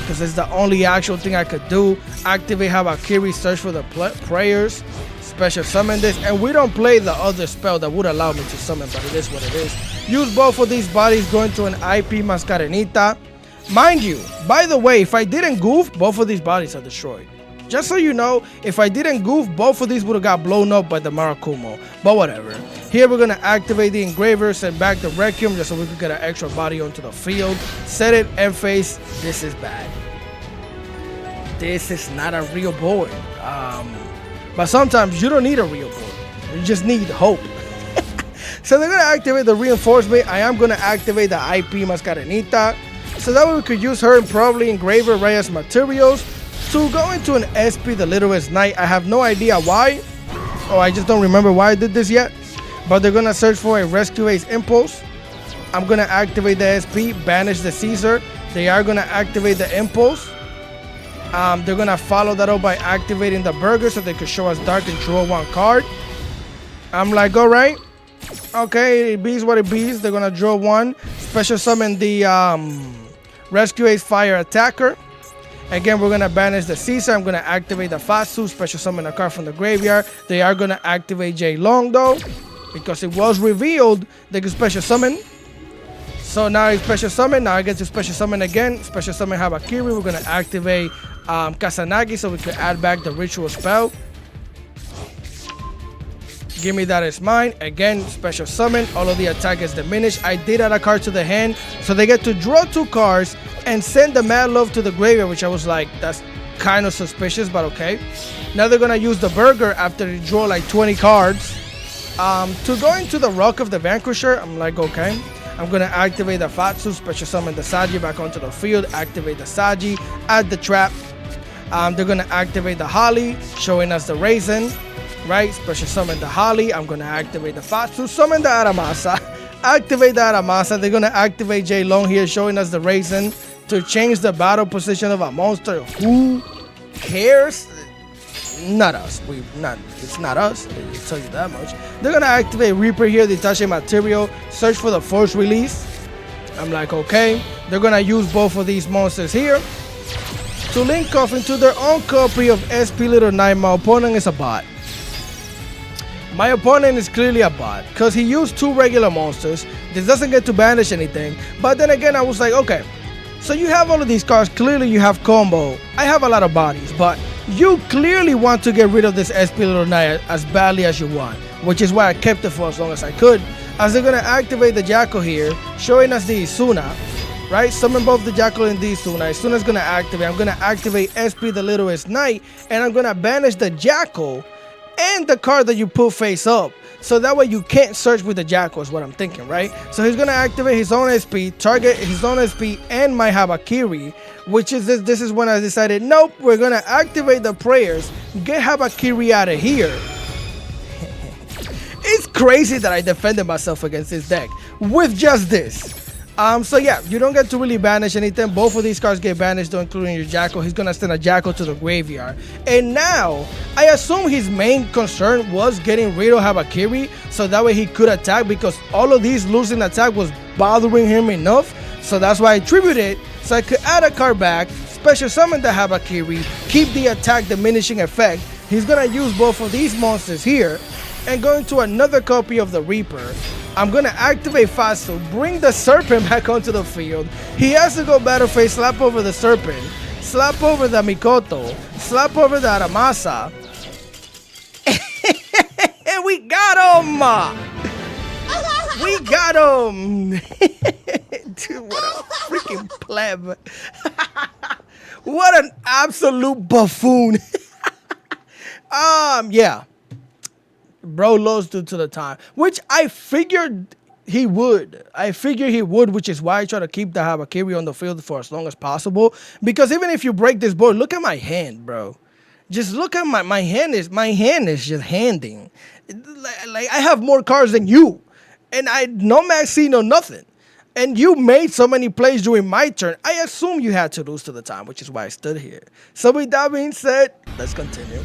because it's the only actual thing I could do. Activate Habakiri, search for the prayers, special summon this, and we don't play the other spell that would allow me to summon, but it is what it is. Use both of these bodies, go into an IP Mascarenita. Mind you, by the way, if I didn't goof, both of these bodies are destroyed. Just so you know, if I didn't goof, both of these would have got blown up by the Marakumo. But whatever. Here we're going to activate the Engraver, send back the Requiem just so we can get an extra body onto the field. Set it, end phase. This is bad. This is not a real board. But sometimes you don't need a real board. You just need hope. So they're going to activate the reinforcement. I am going to activate the IP Mascarenita. So that way we could use her and probably engraver Ray as materials to go into an SP the littlest knight. I have no idea why. Oh, I just don't remember why I did this yet. But they're gonna search for a rescue ace impulse. I'm gonna activate the SP, banish the Caesar. They are gonna activate the impulse. They're gonna follow that up by activating the burger so they could show us dark and draw one card. I'm like, all right, okay, it bees what it bees. They're gonna draw one, special summon the rescue ace fire attacker. Again, we're gonna banish the Caesar. I'm gonna activate the Fatsu, special summon a card from the graveyard. They are gonna activate J Long though, because it was revealed they could special summon. So now it's special summon. Now I get to special summon again. Special summon Habakiri. We're gonna activate Kasanagi so we can add back the ritual spell. Give me that as mine. Again, special summon. All of the attack is diminished. I did add a card to the hand, so they get to draw 2 cards and send the Mad Love to the graveyard, which I was like, that's kind of suspicious, but okay. Now they're gonna use the burger after they draw like 20 cards to go into the Rock of the Vanquisher. I'm like, okay. I'm gonna activate the Fatsu, special summon the Saji back onto the field, activate the Saji, add the trap. They're gonna activate the Holly, showing us the Raisin, right? Special summon the Holly. I'm gonna activate the Fatsu, summon the Aramasa, activate the Aramasa. They're gonna activate J Long here, showing us the Raisin to change the battle position of a monster. Who cares? Not us. It's not us. I'll tell you that much. They're gonna activate Reaper here, detach a material, search for the force release. I'm like, okay. They're gonna use both of these monsters here to link off into their own copy of SP Little Knight. My opponent is a bot. My opponent is clearly a bot because he used 2 regular monsters. This doesn't get to banish anything. But then again, I was like, okay. So you have all of these cards. Clearly you have combo. I have a lot of bodies, but you clearly want to get rid of this SP Little Knight as badly as you want, which is why I kept it for as long as I could. As they're gonna activate the Jackal here, showing us the Isuna, right? Summon both the Jackal and the Isuna. Isuna's gonna activate. I'm gonna activate SP the Littlest Knight, and I'm gonna banish the Jackal and the card that you put face up. So that way you can't search with the Jackal is what I'm thinking, right? So he's gonna activate his own SP, target his own SP and my Habakiri, which is this is when I decided, nope, we're gonna activate the prayers, get Habakiri out of here. It's crazy that I defended myself against this deck with just this. So yeah, you don't get to really banish anything. Both of these cards get banished though, including your Jackal. He's gonna send a Jackal to the graveyard. And now, I assume his main concern was getting rid of Habakiri, so that way he could attack, because all of these losing attack was bothering him enough. So that's why I tributed, so I could add a card back, special summon the Habakiri, keep the attack diminishing effect. He's gonna use both of these monsters here, and go into another copy of the Reaper. I'm gonna activate Fatsu, bring the Serpent back onto the field. He has to go battle phase, slap over the Serpent, slap over the Mikoto, slap over the Aramasa. And we got him! We got him! Dude, what a freaking pleb. What an absolute buffoon. Yeah. Bro lost due to the time, which I figured he would. Which is why I try to keep the Habakiri on the field for as long as possible. Because even if you break this board, look at my hand, bro. Just look at my hand is just handing. Like I have more cards than you, and I no maxi, no nothing. And you made so many plays during my turn. I assume you had to lose to the time, which is why I stood here. So with that being said, let's continue.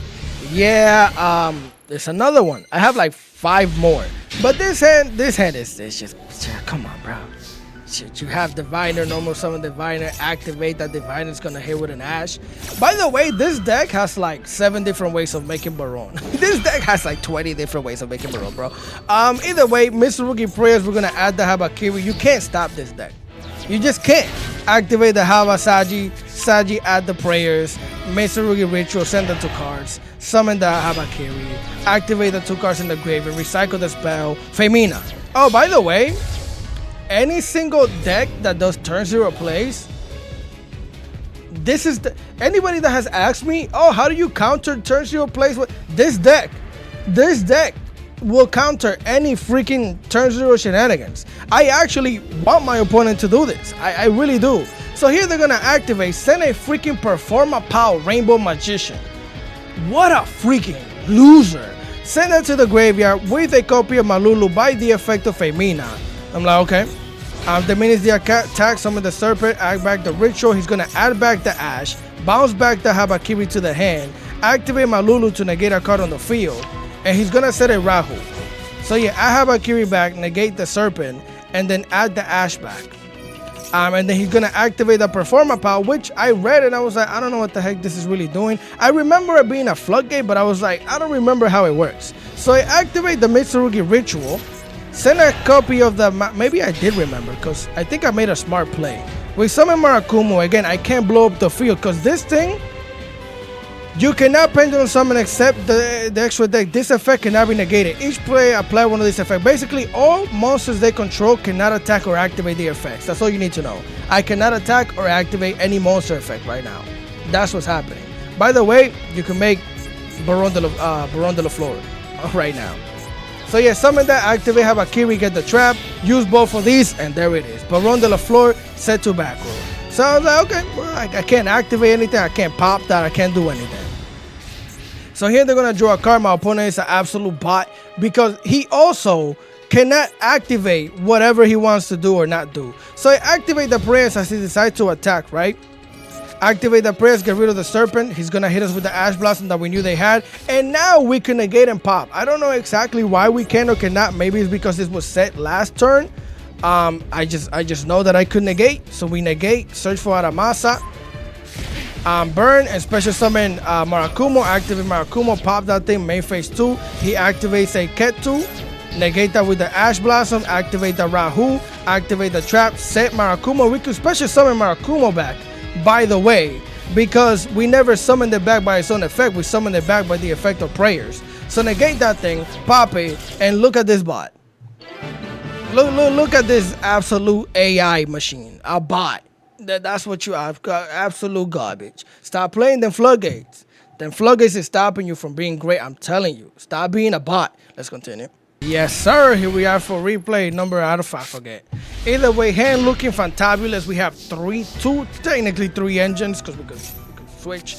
Yeah, there's another one. I have like 5 more. But this hand is just, come on, bro. Shit, you have Diviner, normal summon Diviner, activate that Diviner is gonna hit with an Ash. By the way, this deck has like 7 different ways of making Baron. This deck has like 20 different ways of making Baron, bro. Either way, Mitsurugi Prayers, we're gonna add the Habakiri. You can't stop this deck. You just can't. Activate the Hava Saji, add the Prayers, Mitsurugi Ritual, send them 2 cards, summon the Habakiri, activate the 2 cards in the graveyard, recycle the spell, Femina. Oh, by the way, any single deck that does turn 0 plays, this is the anybody that has asked me, oh, how do you counter turn 0 plays with this deck will counter any freaking turn 0 shenanigans. I actually want my opponent to do this. I really do. So here they're gonna activate, send a freaking Performa Pow Rainbow Magician. What a freaking loser. Send it to the graveyard with a copy of Malulu by the effect of Femina. I'm like, okay. The minute the attack, summon the serpent, add back the ritual. He's gonna add back the ash, bounce back the Habakiri to the hand, activate Malulu to negate a card on the field, and he's gonna set a Rahu. So yeah, add Habakiri back, negate the serpent, and then add the ash back. And then he's gonna activate the Performa Power, which I read and I was like, I don't know what the heck this is really doing. I remember it being a floodgate, but I was like, I don't remember how it works. So I activate the Mitsurugi ritual, send a copy of the, maybe I did remember, because I think I made a smart play. We summon Marakumo. Again, I can't blow up the field, because this thing, you cannot pendulum summon except the extra deck. This effect cannot be negated. Each player apply one of these effects. Basically, all monsters they control cannot attack or activate the effects. That's all you need to know. I cannot attack or activate any monster effect right now. That's what's happening. By the way, you can make Baron de la Flor right now. So yeah, summon that, activate Habakiri, get the trap, use both of these, and there it is. Baron de la Flor set to back row. So I was like, okay, well, I can't activate anything, I can't pop that, I can't do anything. So here they're going to draw a card. My opponent is an absolute bot because he also cannot activate whatever he wants to do or not do. So I activate the prayers as he decides to attack, right? Activate the prayers, get rid of the serpent. He's going to hit us with the Ash Blossom that we knew they had. And now we can negate and pop. I don't know exactly why we can or cannot. Maybe it's because this was set last turn. I just know that I could negate. So we negate, search for Aramasa. Burn and special summon Marakumo, activate Marakumo, pop that thing, main phase 2. He activates a Ketu, negate that with the Ash Blossom, activate the Rahu, activate the trap, set Marakumo. We could special summon Marakumo back, by the way, because we never summoned it back by its own effect. We summoned it back by the effect of prayers. So negate that thing, pop it, and look at this bot. Look at this absolute AI machine, a bot. That's what you have, absolute garbage. Stop playing them floodgates. Them floodgates is stopping you from being great. I'm telling you. Stop being a bot. Let's continue. Yes, sir. Here we are for replay number out of 5. Forget. Either way, hand looking fantabulous. We have technically three engines because we could switch.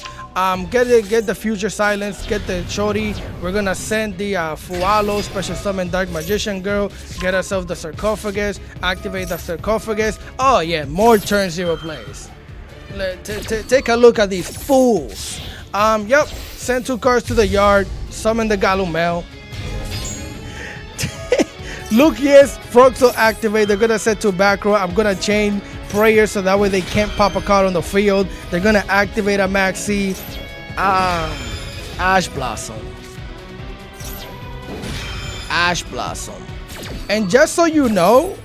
Get the future silence. Get the shorty. We're gonna send the Fualo special summon Dark Magician Girl. Get ourselves the sarcophagus. Activate the sarcophagus. Oh yeah, more turn 0 plays. Take a look at these fools. Yep. Send 2 cards to the yard. Summon the Galumel. Look, yes, Froxel activate. They're gonna set to back row. I'm gonna chain prayers so that way they can't pop a card on the field. They're gonna activate a Maxi Ash Blossom. Ash Blossom. And just so you know,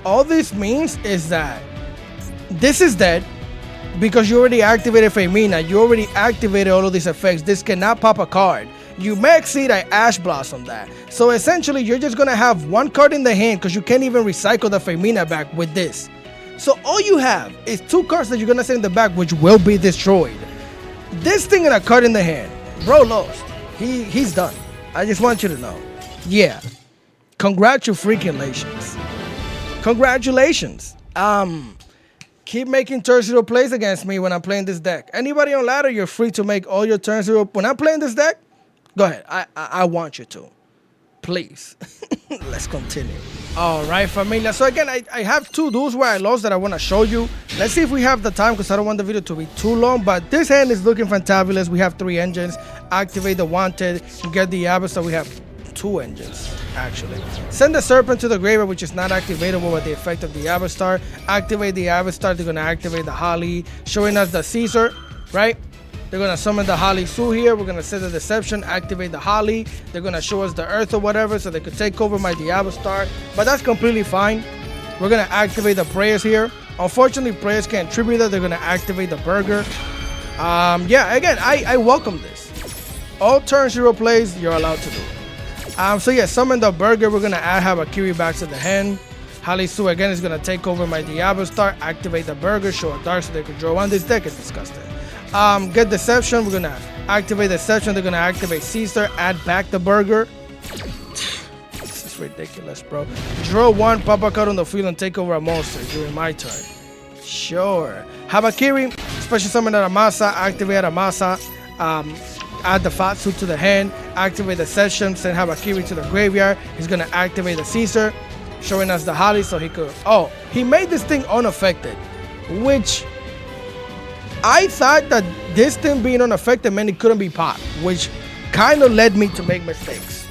all this means is that this is dead because you already activated Femina. You already activated all of these effects. This cannot pop a card. You Maxi, I Ash Blossom that. So essentially, you're just gonna have 1 card in the hand because you can't even recycle the Femina back with this. So all you have is 2 cards that you're gonna send in the back, which will be destroyed. This thing and a card in the hand, bro lost. He's done. I just want you to know. Yeah. Congratulations. Congratulations. Keep making turn 0 plays against me when I'm playing this deck. Anybody on ladder, you're free to make all your turn 0. When I'm playing this deck, go ahead. I want you to. Please. Let's continue. All right, familia. So again, I have 2 duels where I lost that I want to show you. Let's see if we have the time because I don't want the video to be too long. But this hand is looking fantabulous. We have 3 engines. Activate the wanted. Get the abyss. So we have 2 engines, actually. Send the serpent to the graveyard, which is not activatable with the effect of the Avistar. Activate the Avistar. They're going to activate the Holly, showing us the Caesar, right? They're going to summon the Holly Sue here. We're going to set the Deception, activate the Holly. They're going to show us the Earth or whatever so they could take over my Diablo Star. But that's completely fine. We're going to activate the Prayers here. Unfortunately, Prayers can't tribute that. They're going to activate the Burger. Yeah, again, I welcome this. All turn 0 plays, you're allowed to do. So yeah, summon the Burger. We're going to add Habakiri back to the hand. Holly Sue again is going to take over my Diablo Star. Activate the Burger. Show a Dark so they could draw 1. This deck is disgusting. Get Deception. We're gonna activate Deception. They're gonna activate Caesar. Add back the Burger. This is ridiculous, bro. Draw 1, pop a card on the field, and take over a monster during my turn. Sure. Habakiri, special summon Aramasa, activate Aramasa, add the Fatsu to the hand, activate the session, send Habakiri to the graveyard. He's gonna activate the Caesar, showing us the Holly so he could. Oh, he made this thing unaffected, which I thought that this thing being unaffected meant it couldn't be popped, which kind of led me to make mistakes.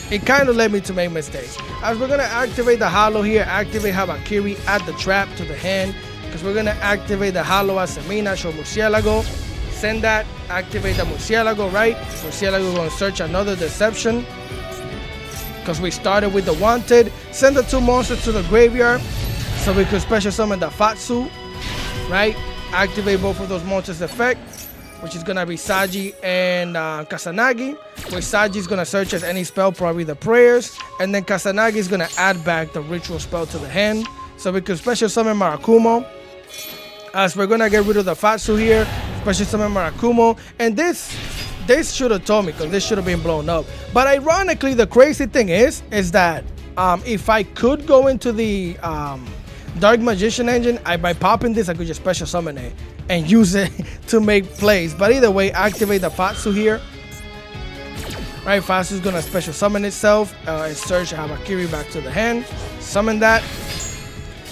It kind of led me to make mistakes. As we're gonna activate the Hollow here, activate Habakiri, add the trap to the hand, because we're gonna activate the Hollow as Semina, show Murcielago, send that, activate the Murcielago, right? Murcielago gonna search another Deception, because we started with the Wanted. Send the 2 monsters to the graveyard, so we could special summon the Fatsu, right? Activate both of those monsters' effect, which is gonna be Saji and Kasanagi, where Saji is gonna search as any spell, probably the prayers, and then Kasanagi is gonna add back the ritual spell to the hand, so we could special summon Marakumo. As we're gonna get rid of the Fatsu here, special summon Marakumo, and this should have told me, because this should have been blown up. But ironically, the crazy thing is that if I could go into the Dark Magician engine, by popping this, I could just special summon it and use it to make plays. But either way, activate the Fatsu here. Right, Fatsu is gonna special summon itself and search Habakiri back to the hand. Summon that.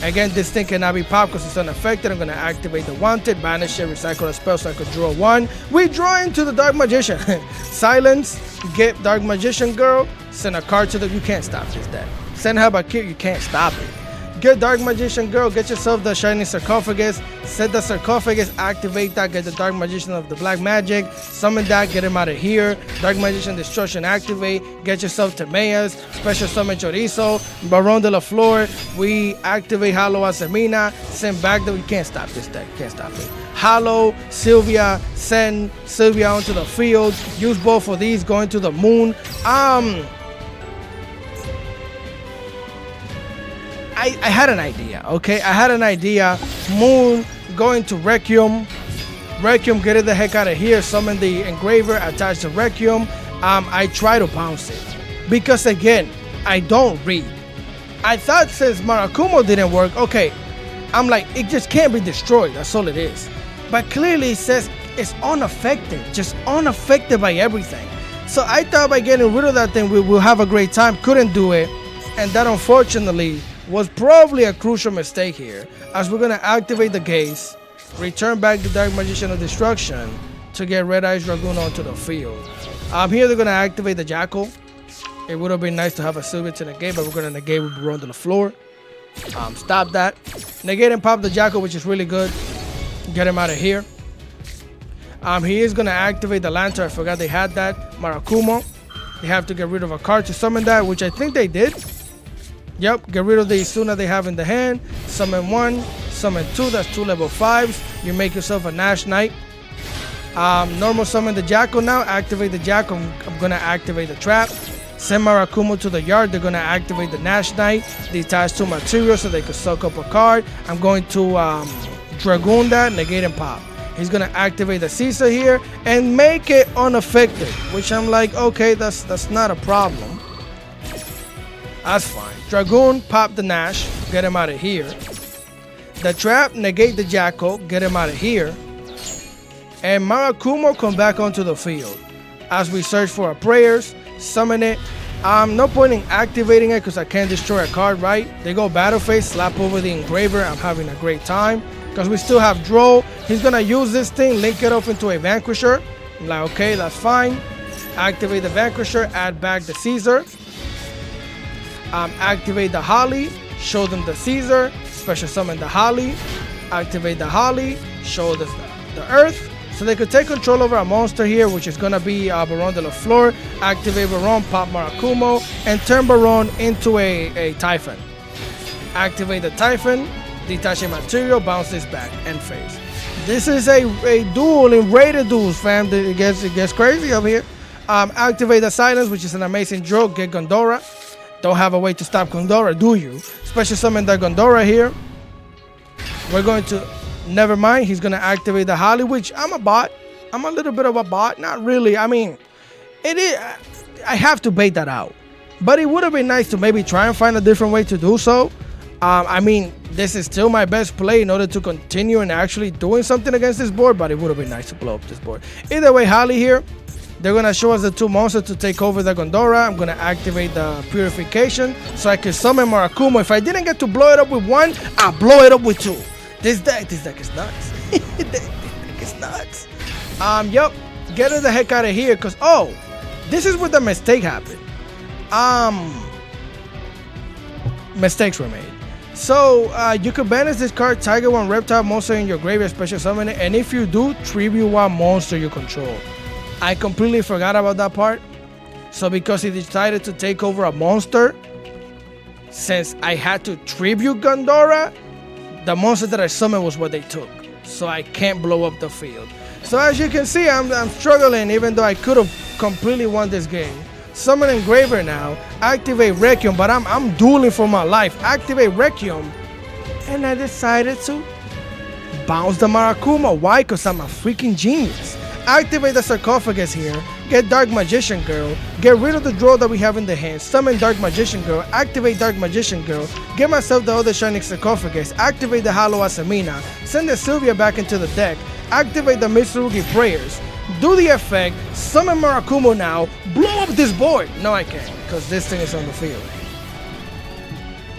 Again, this thing cannot be popped because it's unaffected. I'm gonna activate the Wanted, banish it, recycle a spell so I could draw 1. We draw into the Dark Magician. Silence, get Dark Magician girl, send a card to the. You can't stop this deck. Send Habakiri, you can't stop it. Get Dark Magician girl, get yourself the Shining Sarcophagus, set the Sarcophagus, activate that, get the Dark Magician of the Black Magic, summon that, get him out of here, Dark Magician Destruction activate, get yourself Timaeus, special summon Chorizo, Baron de la Flor, we activate Hollow Asemina, send back the, you can't stop this deck, can't stop it. Hollow, Sylvia, send Sylvia onto the field, use both of these, going to the moon. I had an idea, okay? I had an idea. Moon, going to Requiem. Requiem, get it the heck out of here. Summon the Engraver, attach the Requiem. I try to bounce it. Because again, I don't read. I thought since Marakumo didn't work, okay, I'm like, it just can't be destroyed. That's all it is. But clearly it says it's unaffected. Just unaffected by everything. So I thought by getting rid of that thing, we will have a great time. Couldn't do it. And that unfortunately was probably a crucial mistake here, as we're gonna activate the Gaze, return back the Dark Magician of Destruction to get Red Eyes Dragoon onto the field. Here they're gonna activate the Jackal. It would have been nice to have a Sylvia to negate, but we're gonna negate with Baron to the floor. Stop that. Negate and pop the Jackal, which is really good. Get him out of here. He is gonna activate the Lantern. I forgot they had that. Marakumo. They have to get rid of a card to summon that, which I think they did. Yep, get rid of the Isuna they have in the hand. Summon 1, summon 2, that's 2 level 5s. You make yourself a Nash Knight. Normal summon the Jackal now. Activate the Jackal. I'm going to activate the Trap. Send Marakumo to the yard. They're going to activate the Nash Knight. Detach 2 materials so they can suck up a card. I'm going to Dragoon that, negate and pop. He's going to activate the Caesar here and make it unaffected, which I'm like, okay, that's not a problem. That's fine. Dragoon, pop the Nash, get him out of here. The Trap, negate the Jackal, get him out of here. And Marakumo come back onto the field. As we search for our prayers, summon it. No point in activating it because I can't destroy a card, right? They go battle phase, slap over the Engraver. I'm having a great time. Because we still have Droll. He's going to use this thing, link it up into a Vanquisher. I'm like, okay, that's fine. Activate the Vanquisher, add back the Caesar. Activate the Holly, show them the Caesar, special summon the Holly, activate the Holly, show the Earth, so they could take control over a monster here, which is going to be Baron de la Flor. Activate Baron, pop Marakumo, and turn Baron into a Typhon. Activate the Typhon, detach a material, bounce this back, end phase. This is a duel in Raider duels, fam. It gets crazy up here. Activate the Silence, which is an amazing draw, get Gondora. Don't have a way to stop Gondora, do you? Special summon the Gondora here. We're going to, never mind, he's going to activate the Holly, which I'm a bot. I'm a little bit of a bot, not really. I mean, it is, I have to bait that out. But it would have been nice to maybe try and find a different way to do so. I mean, this is still my best play in order to continue and actually doing something against this board, but it would have been nice to blow up this board. Either way, Holly here, they're going to show us the 2 monsters to take over the Gondora. I'm going to activate the Purification so I can summon Marakumo. If I didn't get to blow it up with 1, I'll blow it up with 2. This deck is nuts. This deck is nuts. Yup. Get it the heck out of here, because, oh, this is where the mistake happened. Mistakes were made. So, you could banish this card, Tiger 1 Reptile monster in your graveyard, special summon it, and if you do, tribute 1 monster you control. I completely forgot about that part. So, because he decided to take over a monster, since I had to tribute Gondora, the monster that I summoned was what they took. So, I can't blow up the field. So as you can see, I'm struggling, even though I could have completely won this game. Summon Engraver now, activate Requiem, but I'm dueling for my life. Activate Requiem, and I decided to bounce the Marakumo. Why? Because I'm a freaking genius. Activate the Sarcophagus here, get Dark Magician Girl, get rid of the draw that we have in the hand, summon Dark Magician Girl, activate Dark Magician Girl, get myself the other Shining Sarcophagus, activate the Hollow Asamina, send the Sylvia back into the deck, activate the Mitsurugi Prayers, do the effect, summon Marakumo now, blow up this board. No, I can't, because this thing is on the field.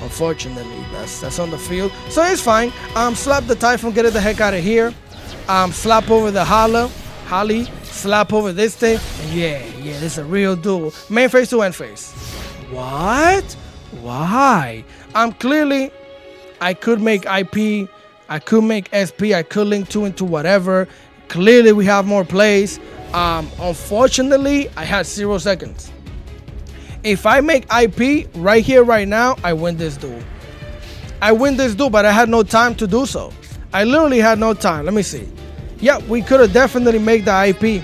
Unfortunately, that's on the field. So it's fine. Slap the Typhoon, get it the heck out of here. Slap over the Holly, slap over this thing. And yeah, this is a real duel. Main phase to end phase. What? Why? Clearly, I could make IP, I could make SP, I could link 2 into whatever. Clearly, we have more plays. Unfortunately, I had 0 seconds. If I make IP right here, right now, I win this duel. I win this duel, but I had no time to do so. I literally had no time. Let me see. Yeah, we could have definitely made the IP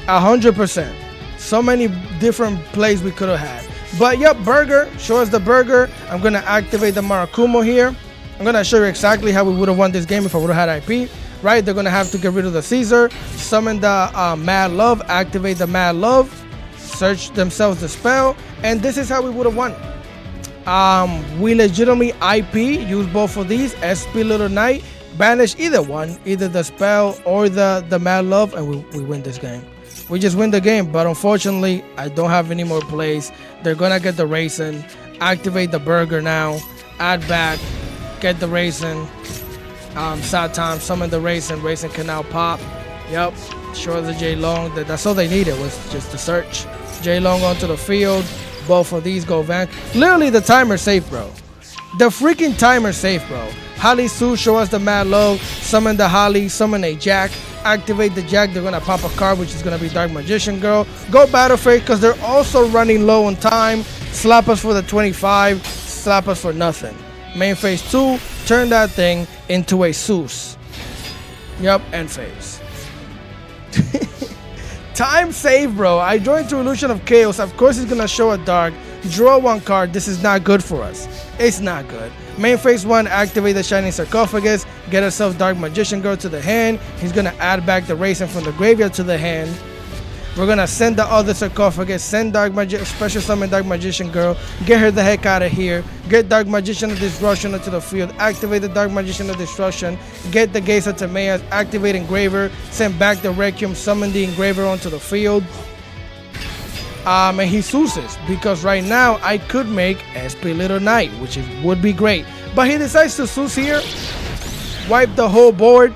100%. So many different plays we could have had. But yep, Burger, show us the Burger. I'm going to activate the Marakumo here. I'm going to show you exactly how we would have won this game if I would have had IP. Right, they're going to have to get rid of the Caesar, summon the Mad Love, activate the Mad Love, search themselves the spell, and this is how we would have won. We legitimately IP, use both of these, SP Little Knight, banish either one, either the spell or the Mad Love, and we win this game. We just win the game, but unfortunately, I don't have any more plays. They're going to get the Raisin, activate the Burger now, add back, get the Raisin. Sad time, summon the Raisin can now pop. Yep, show the J Long. That's all they needed was just the search. J Long onto the field. Both of these go back. Literally, the timer's safe, bro. The freaking timer's safe, bro. Holly Sue, show us the Mad Love. Summon the Holly, summon a Jack. Activate the Jack. They're gonna pop a card, which is gonna be Dark Magician Girl. Go Battle Phase because they're also running low on time. Slap us for the 25. Slap us for nothing. Main phase 2, turn that thing into a Seuss. Yup, end phase. Time save, bro. I joined to Illusion of Chaos. Of course, he's gonna show a dark. Draw 1 card. This is not good for us. It's not good. Main phase 1, activate the Shining Sarcophagus. Get yourself Dark Magician Girl to the hand. He's gonna add back the Raisin from the graveyard to the hand. We're gonna send the other Sarcophagus, send special summon Dark Magician Girl, get her the heck out of here, get Dark Magician of Destruction into the field, activate the Dark Magician of Destruction, get the Gates of Timaeus, activate Engraver, send back the Requiem, summon the Engraver onto the field. And he Seuss's, because right now I could make SP Little Knight, which would be great. But he decides to Seuss here, wipe the whole board,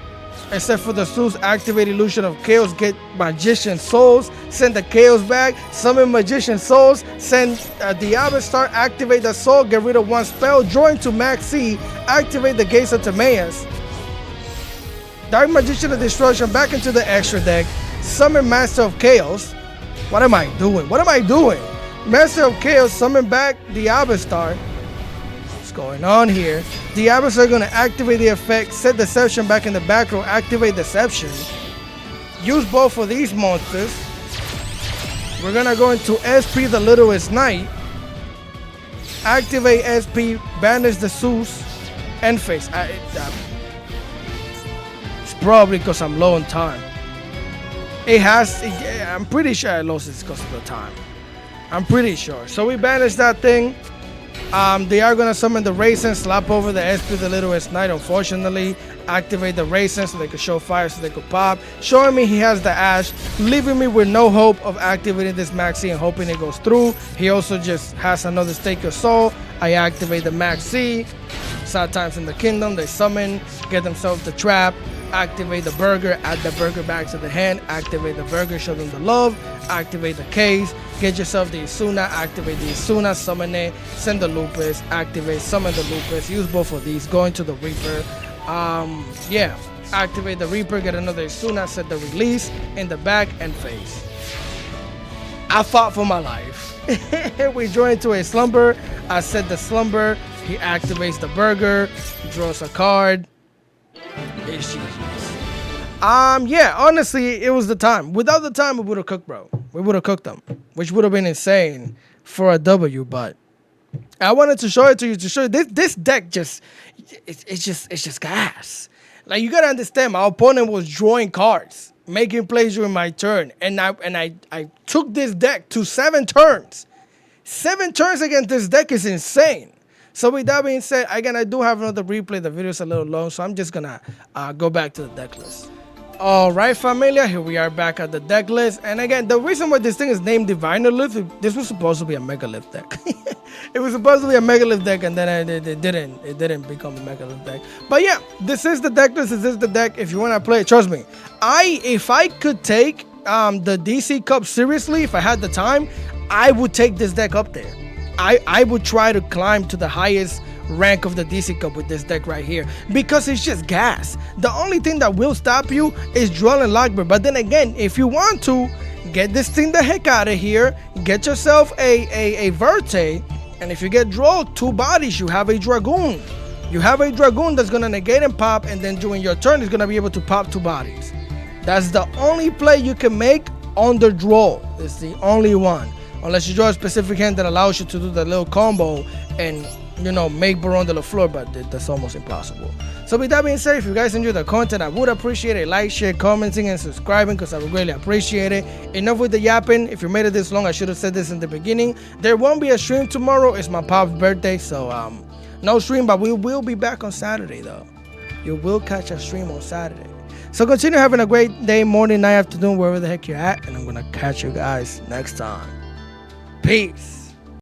except for the Seuss, activate Illusion of Chaos, get Magician Souls, send the Chaos back, summon Magician Souls, send Diablo Star, activate the Soul, get rid of 1 spell, draw into Max C, activate the Gates of Timaeus, Dark Magician of Destruction back into the extra deck, summon Master of Chaos. What am I doing? What am I doing? Master of Chaos, summon back Diablo Star. Going on here. Diablos are going to activate the effect, set Deception back in the back row, activate Deception. Use both of these monsters. We're going to go into SP the Littlest Knight. Activate SP, banish the Seuss, end phase. It's probably because I'm low on time. I'm pretty sure I lost it because of the time. I'm pretty sure. So we banish that thing. They are gonna summon the Raisin, slap over the SP the Littlest Knight, unfortunately. Activate the Raisin so they could show fire so they could pop. Showing me he has the Ash, leaving me with no hope of activating this Maxi and hoping it goes through. He also just has another Stake Your Soul. I activate the Maxi. Sad times in the kingdom, they summon, get themselves the trap. Activate the burger, add the burger back to the hand, activate the burger, show them the love, activate the case, get yourself the Isuna, activate the Isuna, summon it, send the Lupus, activate, summon the Lupus, use both of these, go into the Reaper, yeah, activate the Reaper, get another Isuna, set the release in the back and face. I fought for my life. We join into a slumber, I set the slumber, he activates the burger, draws a card. It's GG's. Yeah, honestly, it was the time. Without the time, we would have cooked, bro. We would have cooked them, which would have been insane for a W. But I wanted to show it to you to show you this deck it's just gas. Like, you gotta understand, my opponent was drawing cards, making plays during my turn, and I took this deck to 7 turns. 7 turns against this deck is insane. So with that being said, again, I do have another replay. The video is a little long, so I'm just gonna go back to the deck list. All right, familia, here we are back at the deck list. And again, the reason why this thing is named Divinerlith, this was supposed to be a Megalith deck. It was supposed to be a Megalith deck, and then it didn't become a Megalith deck. But yeah, this is the deck list. This is the deck. If you want to play it, trust me, if I could take the DC Cup seriously, if I had the time, I would take this deck up there. I would try to climb to the highest rank of the DC Cup with this deck right here, because it's just gas. The only thing that will stop you is Duel and Lockbird. But then again, if you want to get this thing the heck out of here, get yourself a Verte, and if you get draw 2 bodies, you have a Dragoon. You have a Dragoon that's gonna negate and pop, and then during your turn is gonna be able to pop 2 bodies. That's the only play you can make on the draw. It's the only one. Unless you draw a specific hand that allows you to do the little combo and, you know, make Baron de la Flor, but that's almost impossible. So with that being said, if you guys enjoy the content, I would appreciate a like, share, commenting, and subscribing, because I would greatly appreciate it. Enough with the yapping. If you made it this long, I should have said this in the beginning. There won't be a stream tomorrow. It's my pop's birthday, so no stream, but we will be back on Saturday, though. You will catch a stream on Saturday. So continue having a great day, morning, night, afternoon, wherever the heck you're at, and I'm going to catch you guys next time. Peace.